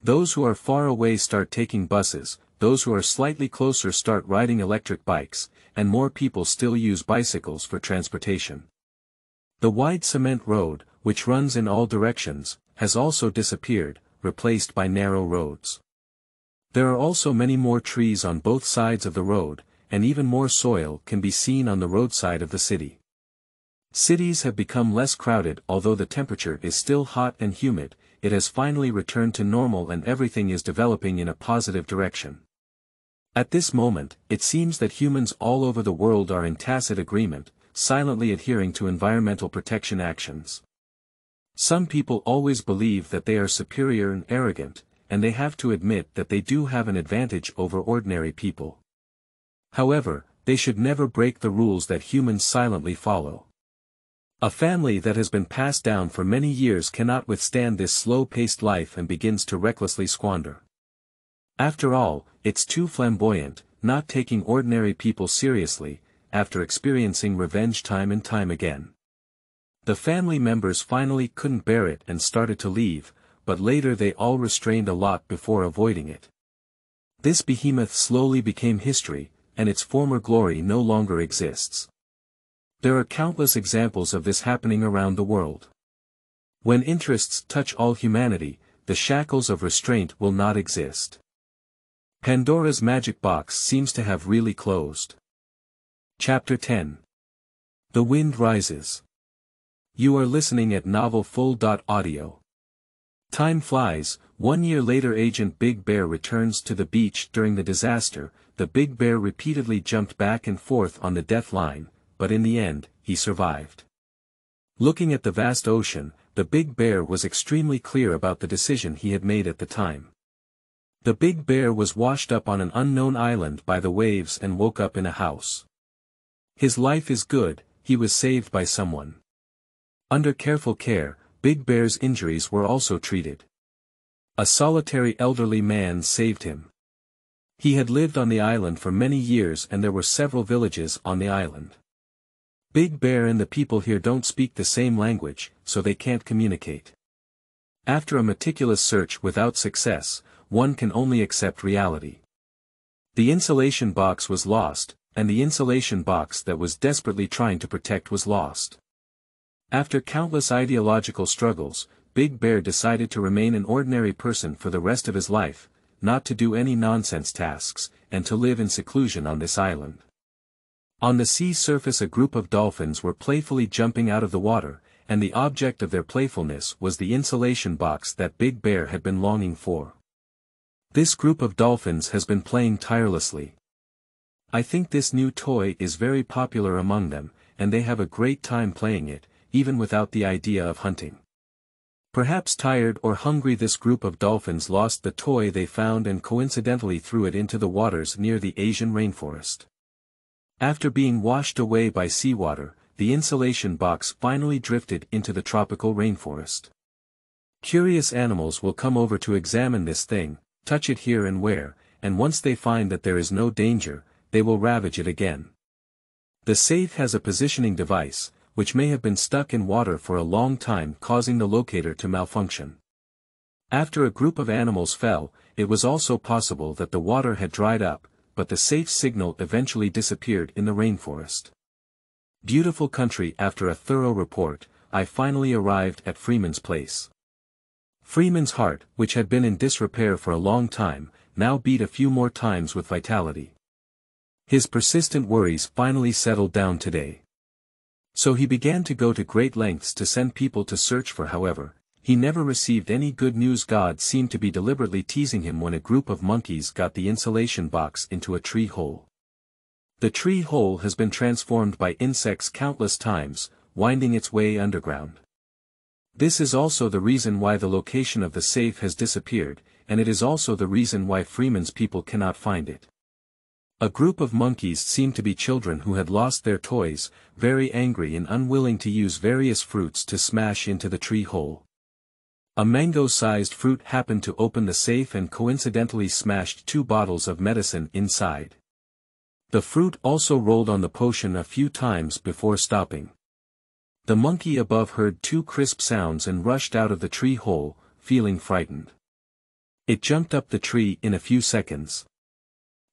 Those who are far away start taking buses, those who are slightly closer start riding electric bikes, and more people still use bicycles for transportation. The wide cement road, which runs in all directions, has also disappeared, replaced by narrow roads. There are also many more trees on both sides of the road, and even more soil can be seen on the roadside of the city. Cities have become less crowded. Although the temperature is still hot and humid, it has finally returned to normal and everything is developing in a positive direction. At this moment, it seems that humans all over the world are in tacit agreement, silently adhering to environmental protection actions. Some people always believe that they are superior and arrogant, and they have to admit that they do have an advantage over ordinary people. However, they should never break the rules that humans silently follow. A family that has been passed down for many years cannot withstand this slow-paced life and begins to recklessly squander. After all, it's too flamboyant, not taking ordinary people seriously, after experiencing revenge time and time again. The family members finally couldn't bear it and started to leave, but later they all restrained a lot before avoiding it. This behemoth slowly became history, and its former glory no longer exists. There are countless examples of this happening around the world. When interests touch all humanity, the shackles of restraint will not exist. Pandora's magic box seems to have really closed. Chapter 10. The Wind Rises. You are listening at novelfull.audio. Time flies. 1 year later, Agent Big Bear returns to the beach. During the disaster, the Big Bear repeatedly jumped back and forth on the death line, but in the end, he survived. Looking at the vast ocean, the Big Bear was extremely clear about the decision he had made at the time. The Big Bear was washed up on an unknown island by the waves and woke up in a house. His life is good, he was saved by someone. Under careful care, Big Bear's injuries were also treated. A solitary elderly man saved him. He had lived on the island for many years and there were several villages on the island. Big Bear and the people here don't speak the same language, so they can't communicate. After a meticulous search without success, one can only accept reality. The insulation box was lost, and the insulation box that was desperately trying to protect was lost. After countless ideological struggles, Big Bear decided to remain an ordinary person for the rest of his life, not to do any nonsense tasks, and to live in seclusion on this island. On the sea surface, a group of dolphins were playfully jumping out of the water, and the object of their playfulness was the insulation box that Big Bear had been longing for. This group of dolphins has been playing tirelessly. I think this new toy is very popular among them, and they have a great time playing it, even without the idea of hunting. Perhaps tired or hungry, this group of dolphins lost the toy they found and coincidentally threw it into the waters near the Asian rainforest. After being washed away by seawater, the insulation box finally drifted into the tropical rainforest. Curious animals will come over to examine this thing, touch it here and where, and once they find that there is no danger, they will ravage it again. The safe has a positioning device, which may have been stuck in water for a long time, causing the locator to malfunction. After a group of animals fell, it was also possible that the water had dried up, but the safe signal eventually disappeared in the rainforest. Beautiful country. After a thorough report, I finally arrived at Freeman's place. Freeman's heart, which had been in disrepair for a long time, now beat a few more times with vitality. His persistent worries finally settled down today. So he began to go to great lengths to send people to search for. However, he never received any good news. God seemed to be deliberately teasing him when a group of monkeys got the insulation box into a tree hole. The tree hole has been transformed by insects countless times, winding its way underground. This is also the reason why the location of the safe has disappeared, and it is also the reason why Freeman's people cannot find it. A group of monkeys seemed to be children who had lost their toys, very angry and unwilling to use various fruits to smash into the tree hole. A mango-sized fruit happened to open the safe and coincidentally smashed 2 bottles of medicine inside. The fruit also rolled on the potion a few times before stopping. The monkey above heard 2 crisp sounds and rushed out of the tree hole, feeling frightened. It jumped up the tree in a few seconds.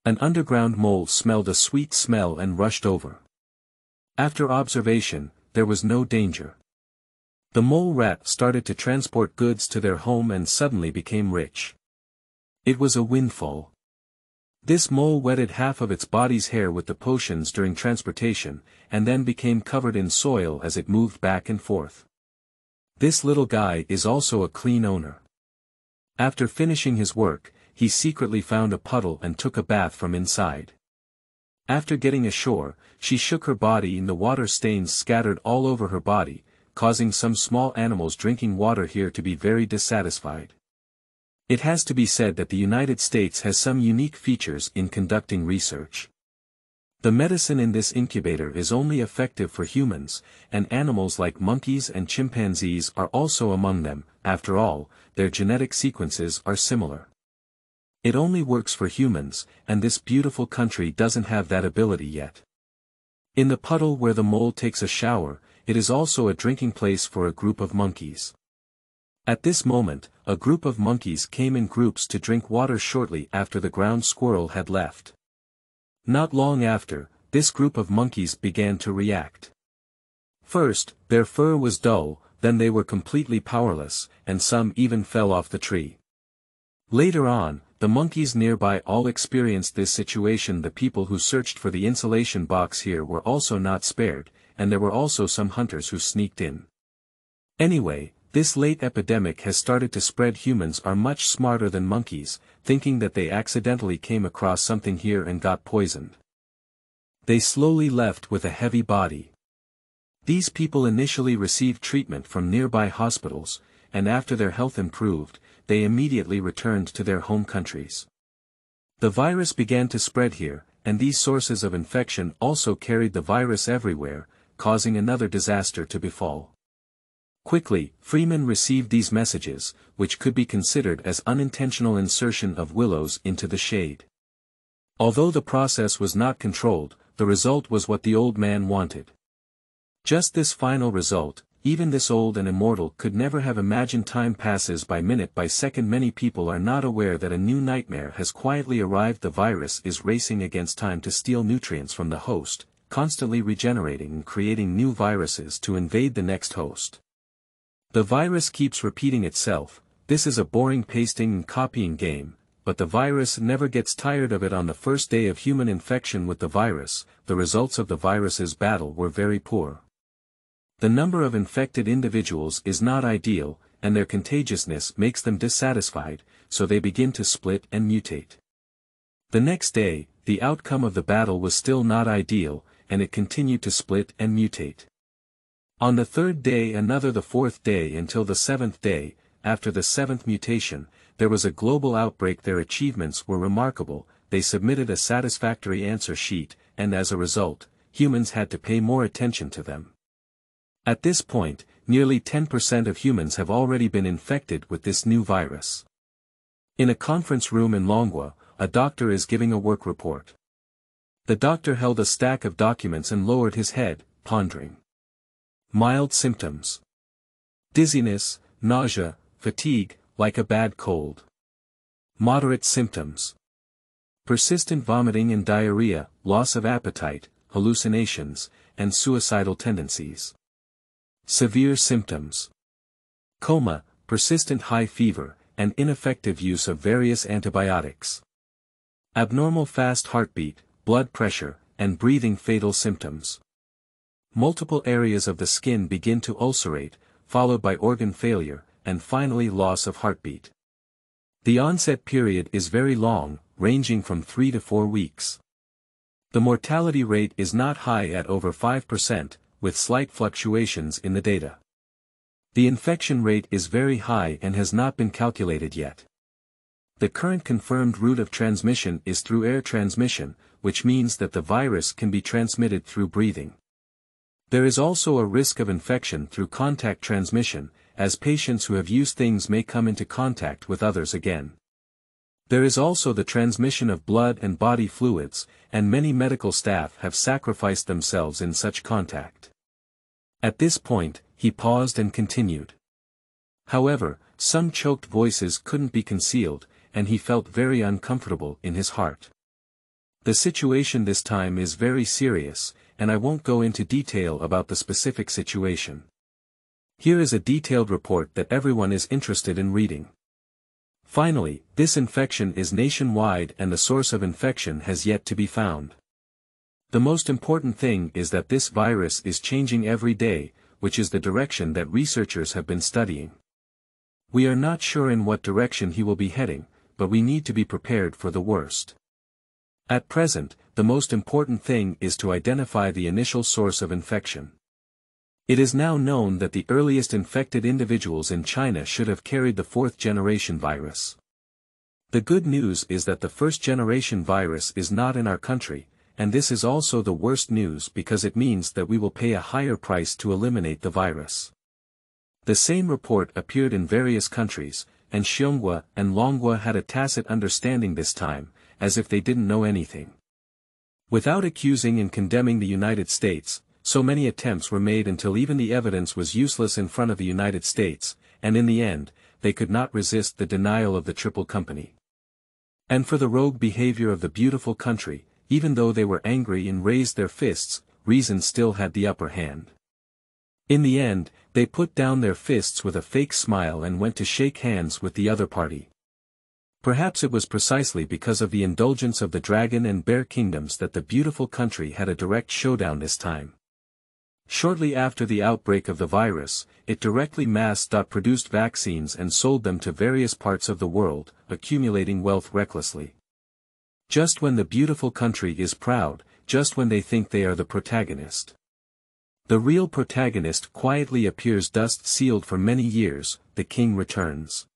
An underground mole smelled a sweet smell and rushed over. After observation, there was no danger. The mole rat started to transport goods to their home and suddenly became rich. It was a windfall. This mole wetted half of its body's hair with the potions during transportation, and then became covered in soil as it moved back and forth. This little guy is also a clean owner. After finishing his work, he secretly found a puddle and took a bath from inside. After getting ashore, she shook her body and the water stains scattered all over her body, causing some small animals drinking water here to be very dissatisfied. It has to be said that the United States has some unique features in conducting research. The medicine in this incubator is only effective for humans, and animals like monkeys and chimpanzees are also among them. After all, their genetic sequences are similar. It only works for humans, and this beautiful country doesn't have that ability yet. In the puddle where the mole takes a shower, it is also a drinking place for a group of monkeys. At this moment, a group of monkeys came in groups to drink water shortly after the ground squirrel had left. Not long after, this group of monkeys began to react. First, their fur was dull, then they were completely powerless, and some even fell off the tree. Later on, the monkeys nearby all experienced this situation. The people who searched for the insulation box here were also not spared, and there were also some hunters who sneaked in. Anyway, this late epidemic has started to spread. Humans are much smarter than monkeys, thinking that they accidentally came across something here and got poisoned. They slowly left with a heavy body. These people initially received treatment from nearby hospitals, and after their health improved, they immediately returned to their home countries. The virus began to spread here, and these sources of infection also carried the virus everywhere, causing another disaster to befall. Quickly, Freeman received these messages, which could be considered as unintentional insertion of willows into the shade. Although the process was not controlled, the result was what the old man wanted. Just this final result, even this old and immortal could never have imagined. Time passes by minute by second. Many people are not aware that a new nightmare has quietly arrived. The virus is racing against time to steal nutrients from the host, constantly regenerating and creating new viruses to invade the next host. The virus keeps repeating itself. This is a boring pasting and copying game, but the virus never gets tired of it. On the first day of human infection with the virus, the results of the virus's battle were very poor. The number of infected individuals is not ideal, and their contagiousness makes them dissatisfied, so they begin to split and mutate. The next day, the outcome of the battle was still not ideal, and it continued to split and mutate. On the third day, another, the fourth day, until the seventh day. After the seventh mutation, there was a global outbreak. Their achievements were remarkable. They submitted a satisfactory answer sheet, and as a result, humans had to pay more attention to them. At this point, nearly 10% of humans have already been infected with this new virus. In a conference room in Longwa, a doctor is giving a work report. The doctor held a stack of documents and lowered his head, pondering. Mild symptoms: dizziness, nausea, fatigue, like a bad cold. Moderate symptoms: persistent vomiting and diarrhea, loss of appetite, hallucinations, and suicidal tendencies. Severe symptoms: coma, persistent high fever, and ineffective use of various antibiotics. Abnormal fast heartbeat, blood pressure, and breathing. Fatal symptoms: multiple areas of the skin begin to ulcerate, followed by organ failure, and finally loss of heartbeat. The onset period is very long, ranging from 3 to 4 weeks. The mortality rate is not high at over 5%, with slight fluctuations in the data. The infection rate is very high and has not been calculated yet. The current confirmed route of transmission is through air transmission, which means that the virus can be transmitted through breathing. There is also a risk of infection through contact transmission, as patients who have used things may come into contact with others again. There is also the transmission of blood and body fluids, and many medical staff have sacrificed themselves in such contact. At this point, he paused and continued. However, some choked voices couldn't be concealed, and he felt very uncomfortable in his heart. The situation this time is very serious, and I won't go into detail about the specific situation. Here is a detailed report that everyone is interested in reading. Finally, this infection is nationwide and the source of infection has yet to be found. The most important thing is that this virus is changing every day, which is the direction that researchers have been studying. We are not sure in what direction he will be heading, but we need to be prepared for the worst. At present, the most important thing is to identify the initial source of infection. It is now known that the earliest infected individuals in China should have carried the 4th-generation virus. The good news is that the 1st-generation virus is not in our country, and this is also the worst news because it means that we will pay a higher price to eliminate the virus. The same report appeared in various countries, and Xiongwa and Longhua had a tacit understanding this time, as if they didn't know anything. Without accusing and condemning the United States, so many attempts were made until even the evidence was useless in front of the United States, and in the end, they could not resist the denial of the Triple Company. And for the rogue behavior of the beautiful country, even though they were angry and raised their fists, reason still had the upper hand. In the end, they put down their fists with a fake smile and went to shake hands with the other party. Perhaps it was precisely because of the indulgence of the Dragon and Bear Kingdoms that the beautiful country had a direct showdown this time. Shortly after the outbreak of the virus, it directly mass-produced vaccines and sold them to various parts of the world, accumulating wealth recklessly. Just when the beautiful country is proud, just when they think they are the protagonist. The real protagonist quietly appears, dust sealed for many years, the king returns.